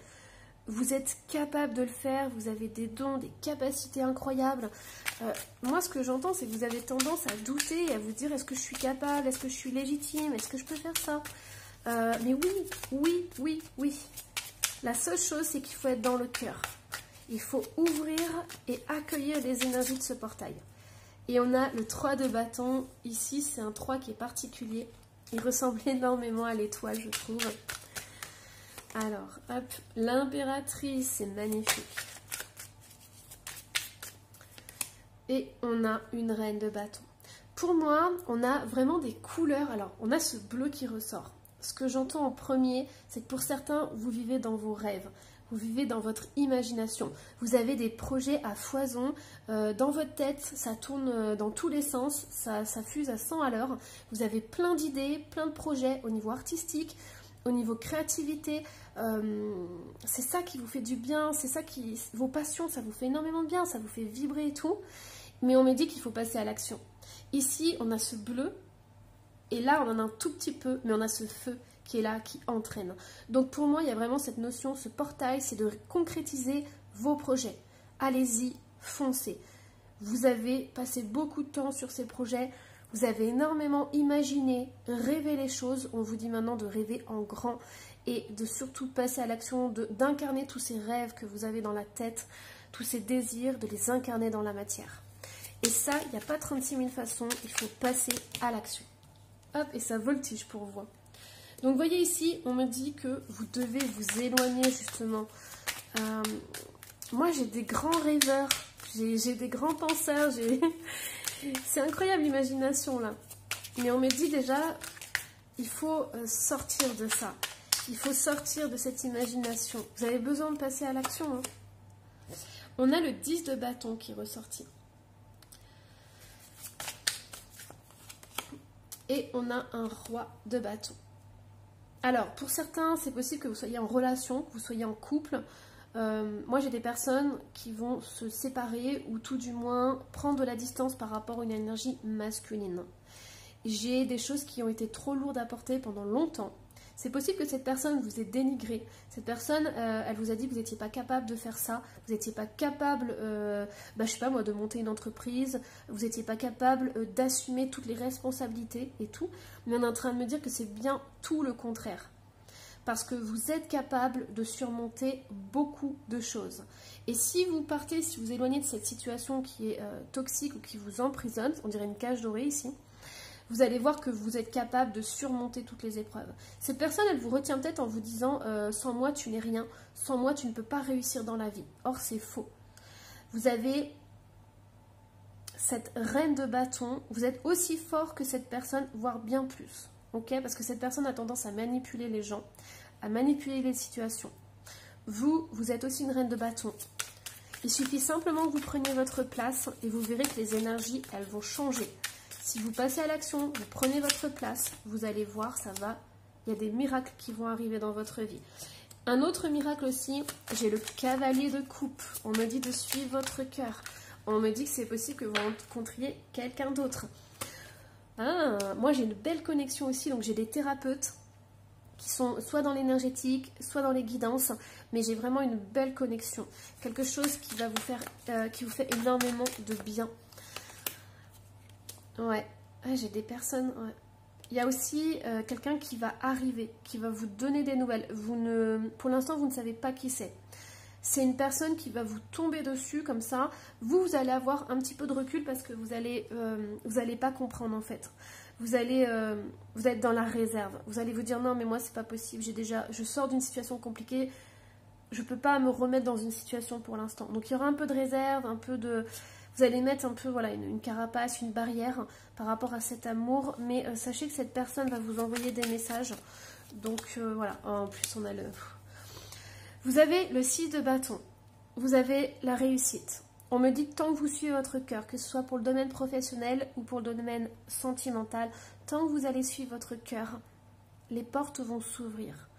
Vous êtes capable de le faire, vous avez des dons, des capacités incroyables. Moi, ce que j'entends, c'est que vous avez tendance à douter, à vous dire, est-ce que je suis capable, est-ce que je suis légitime, est-ce que je peux faire ça? Mais oui. La seule chose, c'est qu'il faut être dans le cœur. Il faut ouvrir et accueillir les énergies de ce portail. Et on a le 3 de bâton. Ici, c'est un 3 qui est particulier. Il ressemble énormément à l'étoile, je trouve. Alors, hop, l'impératrice, c'est magnifique. Et on a une reine de bâton. Pour moi, on a vraiment des couleurs. Alors, on a ce bleu qui ressort. Ce que j'entends en premier, c'est que pour certains, vous vivez dans vos rêves. Vous vivez dans votre imagination. Vous avez des projets à foison. Dans votre tête, ça tourne dans tous les sens. Ça fuse à 100 à l'heure. Vous avez plein d'idées, plein de projets au niveau artistique, au niveau créativité. C'est ça qui vous fait du bien. C'est ça qui... Vos passions, ça vous fait énormément de bien. Ça vous fait vibrer et tout. Mais on me dit qu'il faut passer à l'action. Ici, on a ce bleu. Et là, on en a un tout petit peu. Mais on a ce feu qui est là, qui entraîne. Donc pour moi, il y a vraiment cette notion, ce portail, c'est de concrétiser vos projets. Allez-y, foncez. Vous avez passé beaucoup de temps sur ces projets, vous avez énormément imaginé, rêvé les choses. On vous dit maintenant de rêver en grand et de surtout passer à l'action, d'incarner tous ces rêves que vous avez dans la tête, tous ces désirs, de les incarner dans la matière. Et ça, il n'y a pas 36 000 façons, il faut passer à l'action. Hop, et ça voltige pour vous. Donc, vous voyez ici, on me dit que vous devez vous éloigner justement. Moi, j'ai des grands rêveurs, j'ai des grands penseurs, c'est incroyable l'imagination là. Mais on me dit déjà, il faut sortir de ça. Il faut sortir de cette imagination. Vous avez besoin de passer à l'action. Hein. On a le 10 de bâton qui est ressorti. Et on a un roi de bâton. Alors, pour certains, c'est possible que vous soyez en relation, que vous soyez en couple. Moi, j'ai des personnes qui vont se séparer ou tout du moins prendre de la distance par rapport à une énergie masculine. J'ai des choses qui ont été trop lourdes à porter pendant longtemps. C'est possible que cette personne vous ait dénigré. Cette personne, elle vous a dit que vous n'étiez pas capable de faire ça. Vous n'étiez pas capable, je sais pas moi, de monter une entreprise. Vous n'étiez pas capable d'assumer toutes les responsabilités et tout. Mais on est en train de me dire que c'est bien tout le contraire. Parce que vous êtes capable de surmonter beaucoup de choses. Et si vous partez, si vous éloignez de cette situation qui est toxique ou qui vous emprisonne, on dirait une cage dorée ici, vous allez voir que vous êtes capable de surmonter toutes les épreuves. Cette personne, elle vous retient peut-être en vous disant sans moi, tu n'es rien. Sans moi, tu ne peux pas réussir dans la vie. Or, c'est faux. Vous avez cette reine de bâton. Vous êtes aussi fort que cette personne, voire bien plus. Okay, parce que cette personne a tendance à manipuler les gens, à manipuler les situations. Vous êtes aussi une reine de bâton. Il suffit simplement que vous preniez votre place et vous verrez que les énergies, elles vont changer. Si vous passez à l'action, vous prenez votre place, vous allez voir, ça va Il y a des miracles qui vont arriver dans votre vie. Un autre miracle aussi, j'ai le cavalier de coupe. On me dit de suivre votre cœur. On me dit que c'est possible que vous rencontriez quelqu'un d'autre. Ah, moi j'ai une belle connexion aussi, donc j'ai des thérapeutes qui sont soit dans l'énergétique, soit dans les guidances, mais j'ai vraiment une belle connexion. Quelque chose qui va vous faire, qui vous fait énormément de bien. Ouais, j'ai des personnes... Ouais. Il y a aussi quelqu'un qui va arriver, qui va vous donner des nouvelles. Pour l'instant, vous ne savez pas qui c'est. C'est une personne qui va vous tomber dessus comme ça. Vous allez avoir un petit peu de recul parce que vous allez pas comprendre en fait. Vous êtes dans la réserve. Vous allez vous dire non mais moi c'est pas possible. Je sors d'une situation compliquée. Je peux pas me remettre dans une situation pour l'instant. Donc il y aura un peu de réserve, un peu de... Vous allez mettre un peu voilà, une carapace, une barrière par rapport à cet amour. Mais sachez que cette personne va vous envoyer des messages. Donc voilà, en plus on a le... Vous avez le 6 de bâton. Vous avez la réussite. On me dit que tant que vous suivez votre cœur, que ce soit pour le domaine professionnel ou pour le domaine sentimental, tant que vous allez suivre votre cœur, les portes vont s'ouvrir.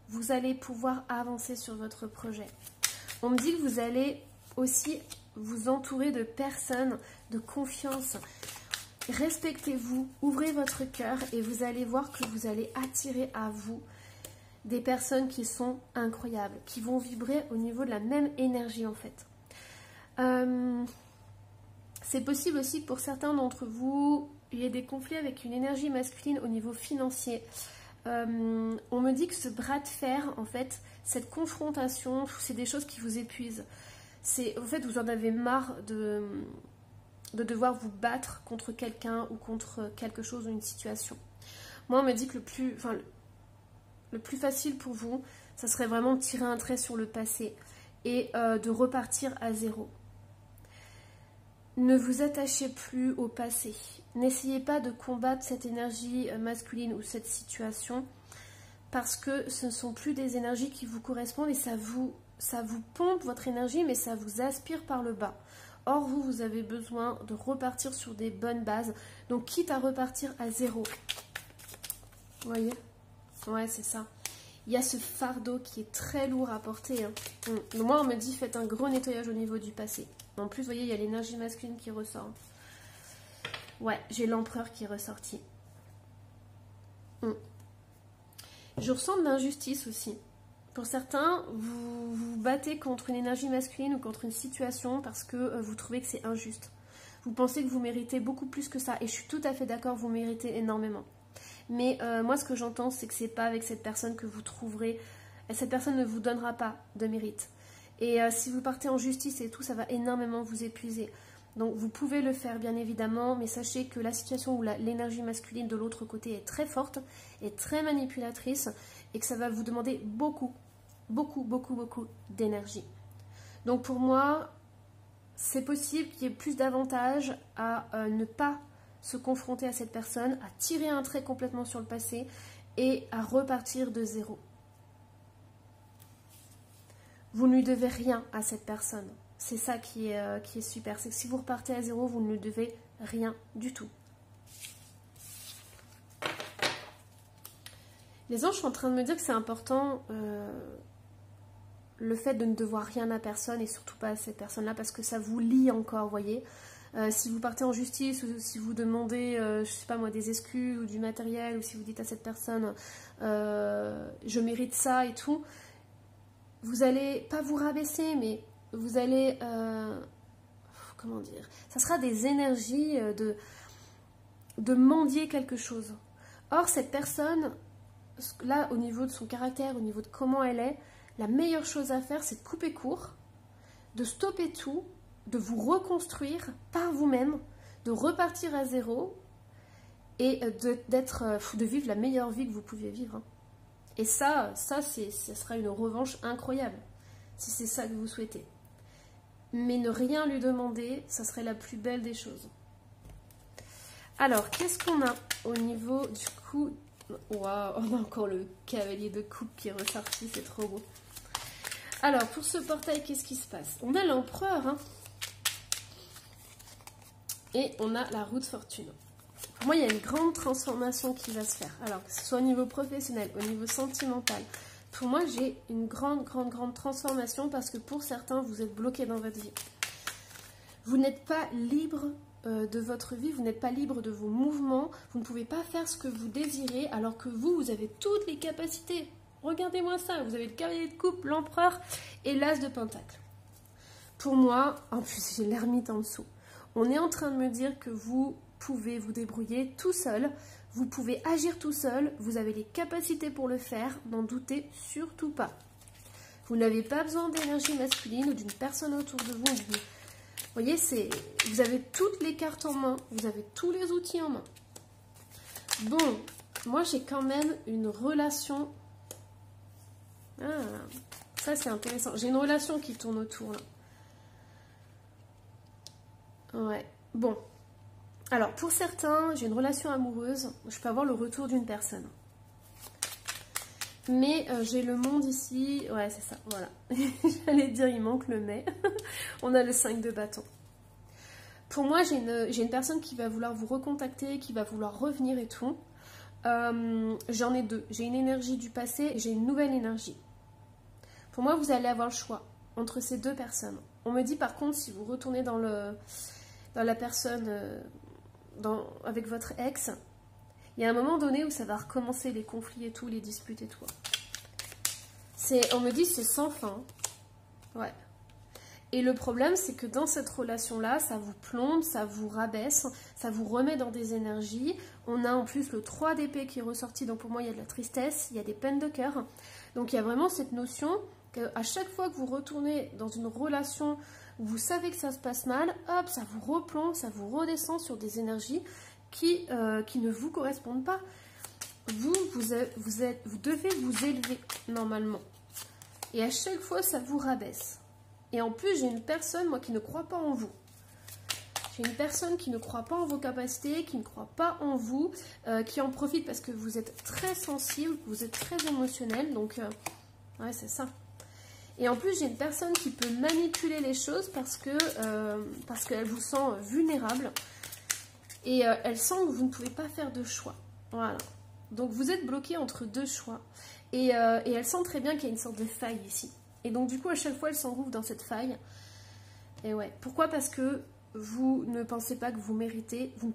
Vous allez pouvoir avancer sur votre projet. On me dit que vous allez aussi vous entourer de personnes de confiance. Respectez-vous, ouvrez votre cœur et vous allez voir que vous allez attirer à vous des personnes qui sont incroyables, qui vont vibrer au niveau de la même énergie en fait. C'est possible aussi que pour certains d'entre vous, il y ait des conflits avec une énergie masculine au niveau financier. On me dit que ce bras de fer, en fait, cette confrontation, c'est des choses qui vous épuisent. En fait, vous en avez marre de devoir vous battre contre quelqu'un ou contre quelque chose ou une situation. Moi, on me dit que le plus facile pour vous, ça serait vraiment de tirer un trait sur le passé et de repartir à zéro. Ne vous attachez plus au passé. N'essayez pas de combattre cette énergie masculine ou cette situation parce que ce ne sont plus des énergies qui vous correspondent et ça vous pompe votre énergie mais ça vous aspire par le bas. Or, vous avez besoin de repartir sur des bonnes bases. Donc, quitte à repartir à zéro. Vous voyez ? Ouais, c'est ça. Il y a ce fardeau qui est très lourd à porter. Hein. Moi, on me dit, faites un gros nettoyage au niveau du passé. En plus, vous voyez, il y a l'énergie masculine qui ressort. Ouais, j'ai l'empereur qui est ressorti. Je ressens de l'injustice aussi. Pour certains, vous vous battez contre une énergie masculine ou contre une situation parce que vous trouvez que c'est injuste. Vous pensez que vous méritez beaucoup plus que ça. Et je suis tout à fait d'accord, vous méritez énormément. Mais moi, ce que j'entends, c'est que c'est pas avec cette personne que vous trouverez... Cette personne ne vous donnera pas de mérite. Et si vous partez en justice et tout, ça va énormément vous épuiser. Donc, vous pouvez le faire, bien évidemment, mais sachez que la situation où l'énergie masculine de l'autre côté est très forte, est très manipulatrice, et que ça va vous demander beaucoup d'énergie. Donc, pour moi, c'est possible qu'il y ait plus d'avantages à ne pas se confronter à cette personne, à tirer un trait complètement sur le passé et à repartir de zéro. Vous ne lui devez rien à cette personne. C'est ça qui est super. C'est que si vous repartez à zéro, vous ne lui devez rien du tout. Les anges sont en train de me dire que c'est important le fait de ne devoir rien à personne et surtout pas à cette personne-là parce que ça vous lie encore, vous voyez. Si vous partez en justice ou si vous demandez, je sais pas moi, des excuses ou du matériel ou si vous dites à cette personne je mérite ça et tout, vous allez pas vous rabaisser mais vous allez comment dire, ça sera des énergies de mendier quelque chose. Or cette personne là au niveau de son caractère, au niveau de comment elle est, la meilleure chose à faire c'est de couper court, de stopper tout, de vous reconstruire par vous-même, de repartir à zéro et de vivre la meilleure vie que vous pouviez vivre. Hein. Et ça sera une revanche incroyable, si c'est ça que vous souhaitez. Mais ne rien lui demander, ça serait la plus belle des choses. Alors, qu'est-ce qu'on a au niveau du coup... Waouh, on a encore le cavalier de coupe qui est ressorti, c'est trop beau. Alors, pour ce portail, qu'est-ce qui se passe? On a l'empereur, hein. Et on a la roue de fortune. Pour moi, il y a une grande transformation qui va se faire. Alors, que ce soit au niveau professionnel, au niveau sentimental. Pour moi, j'ai une grande transformation parce que pour certains, vous êtes bloqués dans votre vie. Vous n'êtes pas libre de votre vie, vous n'êtes pas libre de vos mouvements, vous ne pouvez pas faire ce que vous désirez alors que vous avez toutes les capacités. Regardez-moi ça, vous avez le cavalier de coupe, l'empereur et l'as de pentacle. Pour moi, en plus j'ai l'ermite en dessous, on est en train de me dire que vous pouvez vous débrouiller tout seul, vous pouvez agir tout seul, vous avez les capacités pour le faire, n'en doutez surtout pas. Vous n'avez pas besoin d'énergie masculine ou d'une personne autour de vous. Vous voyez, vous avez toutes les cartes en main, vous avez tous les outils en main. Bon, moi j'ai quand même une relation... Ah, ça c'est intéressant. J'ai une relation qui tourne autour là. Ouais, bon. Alors pour certains, j'ai une relation amoureuse, je peux avoir le retour d'une personne. Mais j'ai le monde ici, ouais c'est ça, voilà. J'allais dire il manque le mais. On a le 5 de bâton. Pour moi j'ai une personne qui va vouloir vous recontacter, qui va vouloir revenir et tout. J'en ai deux, j'ai une énergie du passé et j'ai une nouvelle énergie. Pour moi vous allez avoir le choix entre ces deux personnes. On me dit par contre si vous retournez dans la personne, avec votre ex, il y a un moment donné où ça va recommencer les conflits et tout, les disputes et tout. On me dit c'est sans fin. Ouais. Et le problème, c'est que dans cette relation-là, ça vous plombe, ça vous rabaisse, ça vous remet dans des énergies. On a en plus le 3 d'épée qui est ressorti, donc pour moi, il y a de la tristesse, il y a des peines de cœur. Donc il y a vraiment cette notion qu'à chaque fois que vous retournez dans une relation où vous savez que ça se passe mal, hop, ça vous replombe, ça vous redescend sur des énergies qui ne vous correspondent pas. Vous devez vous élever normalement. Et à chaque fois, ça vous rabaisse. Et en plus, j'ai une personne, moi, qui ne croit pas en vous. J'ai une personne qui ne croit pas en vos capacités, qui ne croit pas en vous, qui en profite parce que vous êtes très sensible, vous êtes très émotionnel. Donc, ouais, c'est ça. Et en plus, j'ai une personne qui peut manipuler les choses parce qu'elle vous sent vulnérable. Et elle sent que vous ne pouvez pas faire de choix. Voilà. Donc vous êtes bloqué entre deux choix. Et elle sent très bien qu'il y a une sorte de faille ici. Et donc du coup, à chaque fois, elle s'engouffre dans cette faille. Et ouais. Pourquoi? Parce que vous ne pensez pas que vous méritez. Vous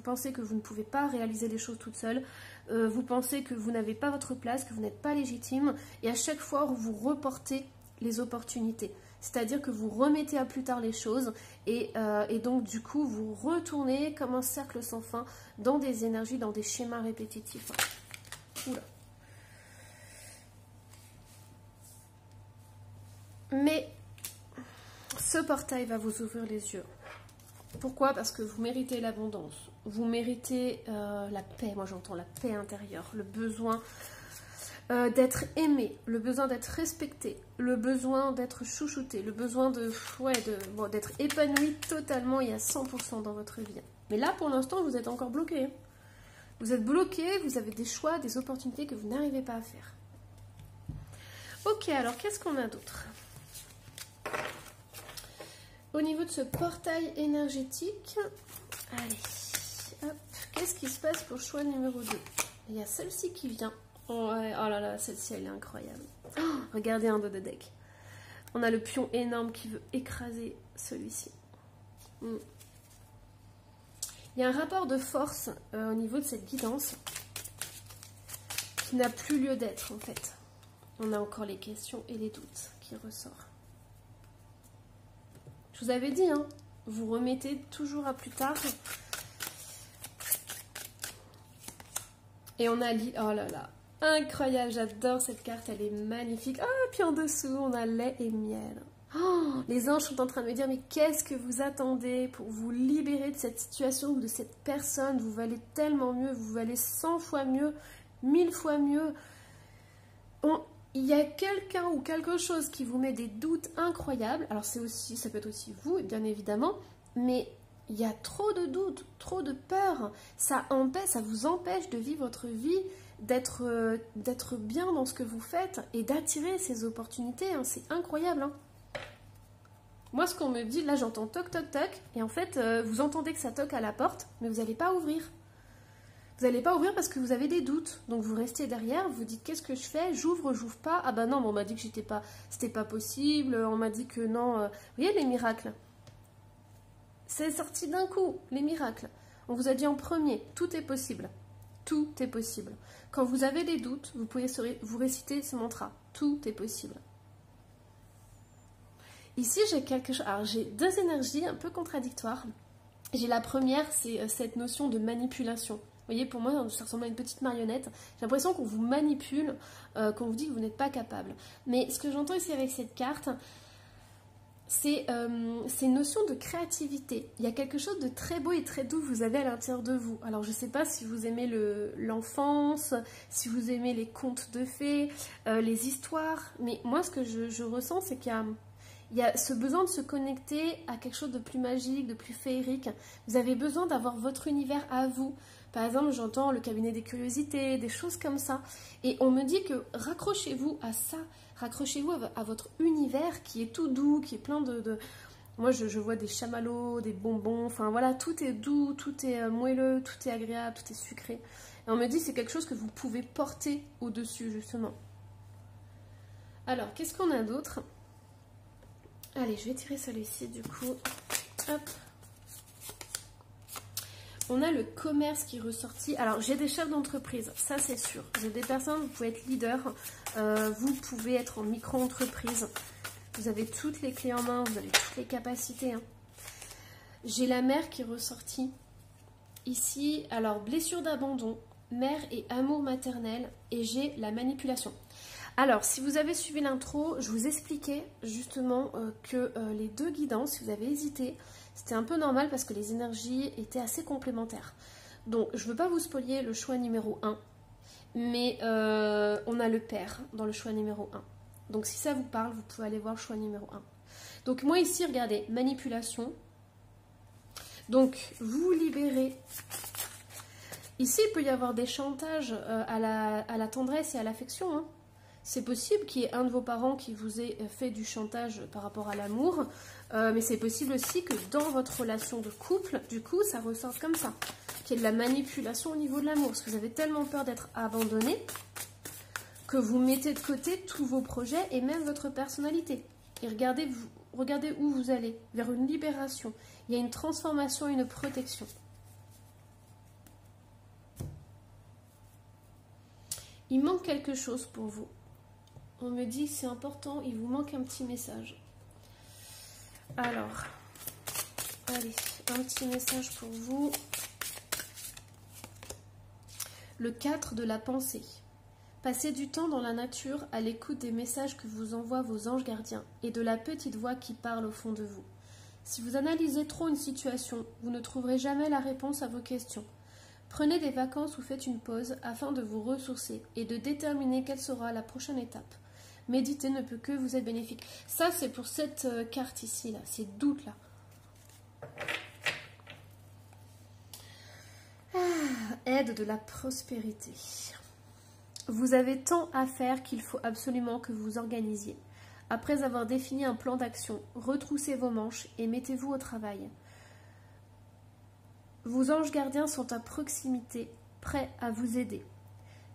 pensez que vous ne pouvez pas réaliser les choses toute seule. Vous pensez que vous n'avez pas votre place, que vous n'êtes pas légitime. Et à chaque fois, vous reportez les opportunités. C'est-à-dire que vous remettez à plus tard les choses et donc du coup vous retournez comme un cercle sans fin dans des énergies, dans des schémas répétitifs. Oula. Mais ce portail va vous ouvrir les yeux. Pourquoi? Parce que vous méritez l'abondance, vous méritez la paix, moi j'entends la paix intérieure, le besoin d'être aimé, le besoin d'être respecté, le besoin d'être chouchouté, le besoin d'être épanoui totalement et à 100% dans votre vie. Mais là, pour l'instant, vous êtes encore bloqué. Vous êtes bloqué, vous avez des choix, des opportunités que vous n'arrivez pas à faire. Ok, alors qu'est-ce qu'on a d'autre? Au niveau de ce portail énergétique, allez, hop, qu'est-ce qui se passe pour choix numéro 2? Il y a celle-ci qui vient. Ouais, oh là là, celle-ci elle est incroyable. Oh, regardez un dos de deck. On a le pion énorme qui veut écraser celui-ci. Il y a un rapport de force au niveau de cette guidance qui n'a plus lieu d'être en fait. On a encore les questions et les doutes qui ressortent. Je vous avais dit, hein, vous remettez toujours à plus tard. Et on a... Oh là là. Incroyable, j'adore cette carte, elle est magnifique. Ah, puis en dessous, on a lait et miel. Oh, les anges sont en train de me dire, mais qu'est-ce que vous attendez pour vous libérer de cette situation ou de cette personne? Vous valez tellement mieux, vous valez 100 fois mieux, 1000 fois mieux. Il y a quelqu'un ou quelque chose qui vous met des doutes incroyables. Alors ça peut être aussi vous, bien évidemment, mais il y a trop de doutes, trop de peur. Ça vous empêche de vivre votre vie, d'être bien dans ce que vous faites et d'attirer ces opportunités. Hein. C'est incroyable. Hein. Moi, ce qu'on me dit, là, j'entends toc, toc, toc. Et en fait, vous entendez que ça toque à la porte, mais vous n'allez pas ouvrir. Vous n'allez pas ouvrir parce que vous avez des doutes. Donc vous restez derrière, vous dites qu'est-ce que je fais? J'ouvre, j'ouvre pas. Ah bah non, on m'a dit que c'était pas possible. On m'a dit que non. Vous voyez les miracles? C'est sorti d'un coup, les miracles. On vous a dit en premier, tout est possible. Tout est possible. Quand vous avez des doutes, vous pouvez vous réciter ce mantra. Tout est possible. Ici, j'ai quelque chose. Alors, j'ai deux énergies un peu contradictoires. J'ai la première, c'est cette notion de manipulation. Vous voyez, pour moi, ça ressemble à une petite marionnette. J'ai l'impression qu'on vous manipule, qu'on vous dit que vous n'êtes pas capable. Mais ce que j'entends ici avec cette carte, c'est une notion de créativité. Il y a quelque chose de très beau et très doux que vous avez à l'intérieur de vous. Alors, je ne sais pas si vous aimez l'enfance, si vous aimez les contes de fées, les histoires. Mais moi, ce que je ressens, c'est qu'il y a ce besoin de se connecter à quelque chose de plus magique, de plus féerique. Vous avez besoin d'avoir votre univers à vous. Par exemple, j'entends le cabinet des curiosités, des choses comme ça. Et on me dit que raccrochez-vous à ça. Raccrochez-vous à votre univers qui est tout doux, qui est plein de... Moi, je vois des chamallows, des bonbons. Enfin, voilà, tout est doux, tout est moelleux, tout est agréable, tout est sucré. Et on me dit que c'est quelque chose que vous pouvez porter au-dessus, justement. Alors, qu'est-ce qu'on a d'autre? Allez, je vais tirer celui-ci du coup. Hop. On a le commerce qui est ressorti. Alors, j'ai des chefs d'entreprise, ça c'est sûr. J'ai des personnes, vous pouvez être leader. Vous pouvez être en micro-entreprise. Vous avez toutes les clés en main, vous avez toutes les capacités. Hein. J'ai la mère qui est ressortie. Ici, alors, blessure d'abandon, mère et amour maternel. Et j'ai la manipulation. Alors, si vous avez suivi l'intro, je vous expliquais justement que les deux guidances, si vous avez hésité, c'était un peu normal parce que les énergies étaient assez complémentaires. Donc, je ne veux pas vous spolier le choix numéro 1, mais on a le père dans le choix numéro 1. Donc, si ça vous parle, vous pouvez aller voir le choix numéro 1. Donc, moi ici, regardez, manipulation. Donc, vous libérez. Ici, il peut y avoir des chantages à la tendresse et à l'affection, hein. C'est possible qu'il y ait un de vos parents qui vous ait fait du chantage par rapport à l'amour, mais c'est possible aussi que dans votre relation de couple, du coup, ça ressorte comme ça, qu'il y ait de la manipulation au niveau de l'amour, parce que vous avez tellement peur d'être abandonné que vous mettez de côté tous vos projets et même votre personnalité. Et regardez où vous allez, vers une libération. Il y a une transformation et une protection. Il manque quelque chose pour vous. On me dit c'est important, il vous manque un petit message. Alors, allez, un petit message pour vous. Le 4 de la pensée. Passez du temps dans la nature à l'écoute des messages que vous envoient vos anges gardiens et de la petite voix qui parle au fond de vous. Si vous analysez trop une situation, vous ne trouverez jamais la réponse à vos questions. Prenez des vacances ou faites une pause afin de vous ressourcer et de déterminer quelle sera la prochaine étape. Méditer ne peut que vous être bénéfique. Ça, c'est pour cette carte ici, là, ces doutes-là. Aide de la prospérité. Vous avez tant à faire qu'il faut absolument que vous vous organisiez. Après avoir défini un plan d'action, retroussez vos manches et mettez-vous au travail. Vos anges gardiens sont à proximité, prêts à vous aider.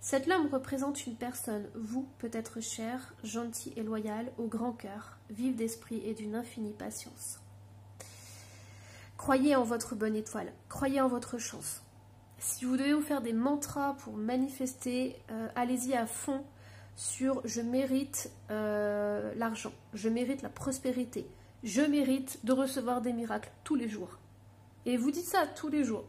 Cette lame représente une personne, vous, peut-être chère, gentille et loyale, au grand cœur, vive d'esprit et d'une infinie patience. Croyez en votre bonne étoile, croyez en votre chance. Si vous devez vous faire des mantras pour manifester, allez-y à fond sur « je mérite l'argent, je mérite la prospérité, je mérite de recevoir des miracles tous les jours ». Et vous dites ça tous les jours.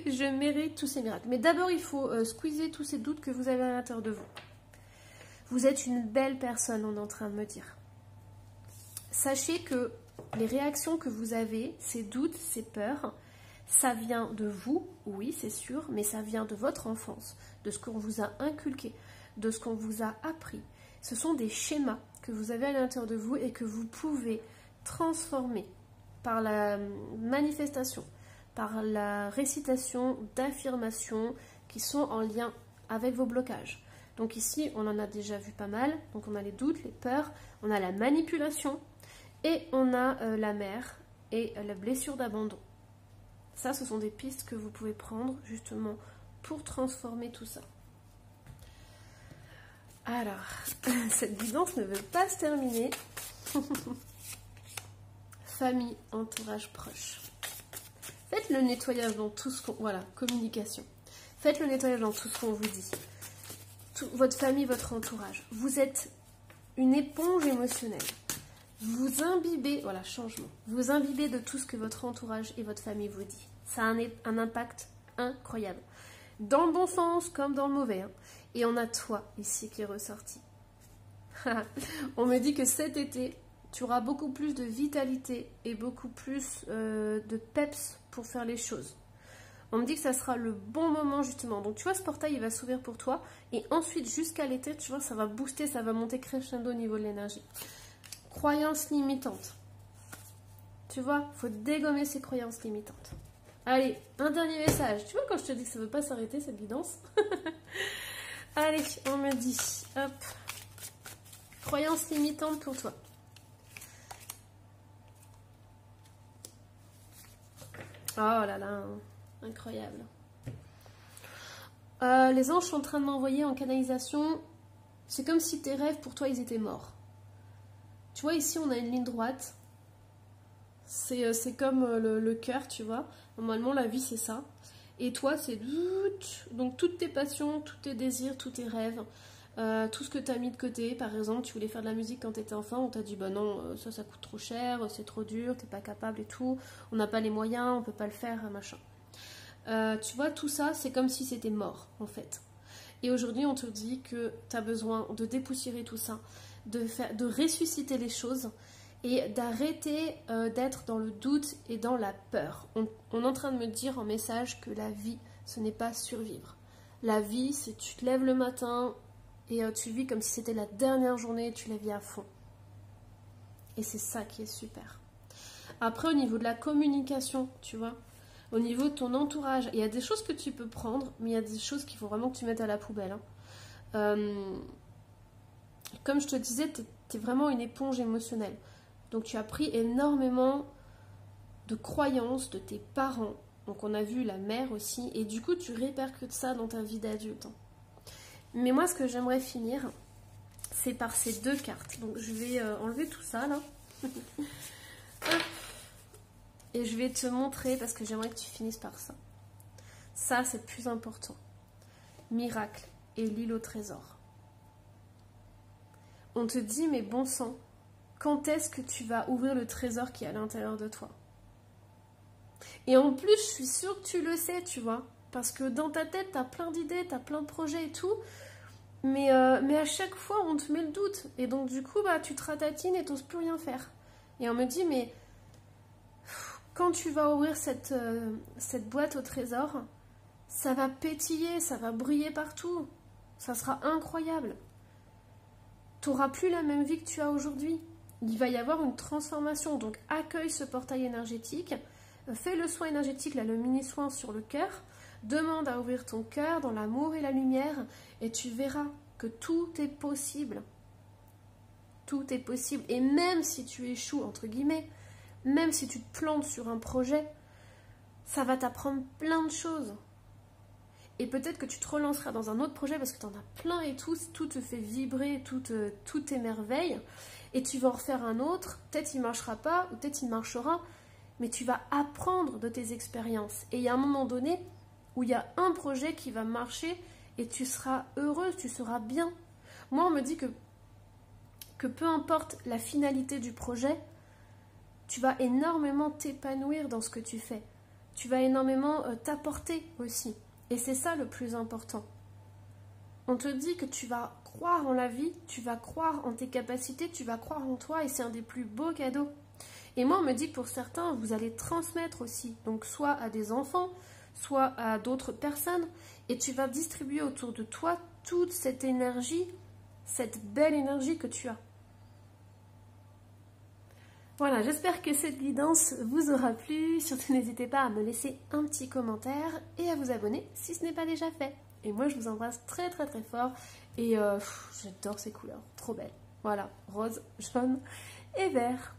Je mérite tous ces miracles. Mais d'abord, il faut squeezer tous ces doutes que vous avez à l'intérieur de vous. Vous êtes une belle personne, on est en train de me dire. Sachez que les réactions que vous avez, ces doutes, ces peurs, ça vient de vous, oui, c'est sûr, mais ça vient de votre enfance, de ce qu'on vous a inculqué, de ce qu'on vous a appris. Ce sont des schémas que vous avez à l'intérieur de vous et que vous pouvez transformer par la manifestation, par la récitation d'affirmations qui sont en lien avec vos blocages. Donc ici, on en a déjà vu pas mal. Donc on a les doutes, les peurs, on a la manipulation et on a la mère et la blessure d'abandon. Ça, ce sont des pistes que vous pouvez prendre justement pour transformer tout ça. Alors, cette guidance ne veut pas se terminer. Famille, entourage proche. Faites le nettoyage dans tout ce qu'on... Voilà, communication. Faites le nettoyage dans tout ce qu'on vous dit. Votre famille, votre entourage. Vous êtes une éponge émotionnelle. Vous imbibez... Voilà, changement. Vous imbibez de tout ce que votre entourage et votre famille vous dit. Ça a un impact incroyable. Dans le bon sens comme dans le mauvais. Hein. Et on a toi ici qui est ressorti. On me dit que cet été, tu auras beaucoup plus de vitalité et beaucoup plus de peps pour faire les choses. On me dit que ça sera le bon moment justement. Donc tu vois, ce portail, il va s'ouvrir pour toi. Et ensuite, jusqu'à l'été, tu vois, ça va booster, ça va monter crescendo au niveau de l'énergie. Croyances limitantes. Tu vois, il faut dégommer ces croyances limitantes. Allez, un dernier message. Tu vois quand je te dis que ça ne veut pas s'arrêter, cette guidance. Allez, on me dit, hop, croyances limitantes pour toi. Oh là là, incroyable. Les anges sont en train de m'envoyer en canalisation. C'est comme si tes rêves, pour toi, ils étaient morts. Tu vois, ici, on a une ligne droite. C'est comme le cœur, tu vois. Normalement, la vie, c'est ça. Et toi, c'est... Donc, toutes tes passions, tous tes désirs, tous tes rêves, tout ce que tu as mis de côté. Par exemple, tu voulais faire de la musique quand tu étais enfant. On t'a dit, bah non, ça coûte trop cher, c'est trop dur, t'es pas capable et tout. On n'a pas les moyens, on peut pas le faire, machin. Tu vois, tout ça, c'est comme si c'était mort, en fait. Et aujourd'hui, on te dit que tu as besoin de dépoussiérer tout ça, de ressusciter les choses et d'arrêter d'être dans le doute et dans la peur. On est en train de me dire en message que la vie, ce n'est pas survivre. La vie, c'est tu te lèves le matin et tu vis comme si c'était la dernière journée et tu la vis à fond. Et c'est ça qui est super. Après, au niveau de la communication, tu vois, au niveau de ton entourage, il y a des choses que tu peux prendre, mais il y a des choses qu'il faut vraiment que tu mettes à la poubelle. Hein. Comme je te disais, tu es vraiment une éponge émotionnelle. Donc tu as pris énormément de croyances de tes parents. Donc on a vu la mère aussi. Et du coup, tu répercutes ça dans ta vie d'adulte. Mais moi, ce que j'aimerais finir, c'est par ces deux cartes. Donc je vais enlever tout ça, là. Et je vais te montrer, parce que j'aimerais que tu finisses par ça. Ça, c'est le plus important. Miracle et l'île au trésor. On te dit, mais bon sang, quand est-ce que tu vas ouvrir le trésor qui est à l'intérieur de toi? Et en plus, je suis sûre que tu le sais, tu vois. Parce que dans ta tête, tu as plein d'idées, tu as plein de projets et tout. Mais à chaque fois, on te met le doute. Et donc, du coup, bah, tu te ratatines et tu n'oses plus rien faire. Et on me dit, mais quand tu vas ouvrir cette boîte au trésor, ça va pétiller, ça va briller partout. Ça sera incroyable. Tu n'auras plus la même vie que tu as aujourd'hui. Il va y avoir une transformation. Donc, accueille ce portail énergétique. Fais le soin énergétique, là, le mini-soin sur le cœur. Demande à ouvrir ton cœur dans l'amour et la lumière. Et tu verras que tout est possible. Tout est possible. Et même si tu échoues, entre guillemets, même si tu te plantes sur un projet, ça va t'apprendre plein de choses. Et peut-être que tu te relanceras dans un autre projet parce que tu en as plein et tout te fait vibrer, tout t'émerveille. Et tu vas en refaire un autre, peut-être il ne marchera pas, ou peut-être il marchera, mais tu vas apprendre de tes expériences. Et il y a un moment donné où il y a un projet qui va marcher et tu seras heureuse, tu seras bien. Moi, on me dit que peu importe la finalité du projet, tu vas énormément t'épanouir dans ce que tu fais. Tu vas énormément t'apporter aussi. Et c'est ça le plus important. On te dit que tu vas croire en la vie, tu vas croire en tes capacités, tu vas croire en toi et c'est un des plus beaux cadeaux. Et moi, on me dit que pour certains, vous allez transmettre aussi. Donc soit à des enfants, soit à d'autres personnes. Et tu vas distribuer autour de toi toute cette énergie, cette belle énergie que tu as. Voilà, j'espère que cette guidance vous aura plu. Surtout, n'hésitez pas à me laisser un petit commentaire et à vous abonner si ce n'est pas déjà fait. Et moi, je vous embrasse très très très fort. Et j'adore ces couleurs, trop belles. Voilà, rose, jaune et vert.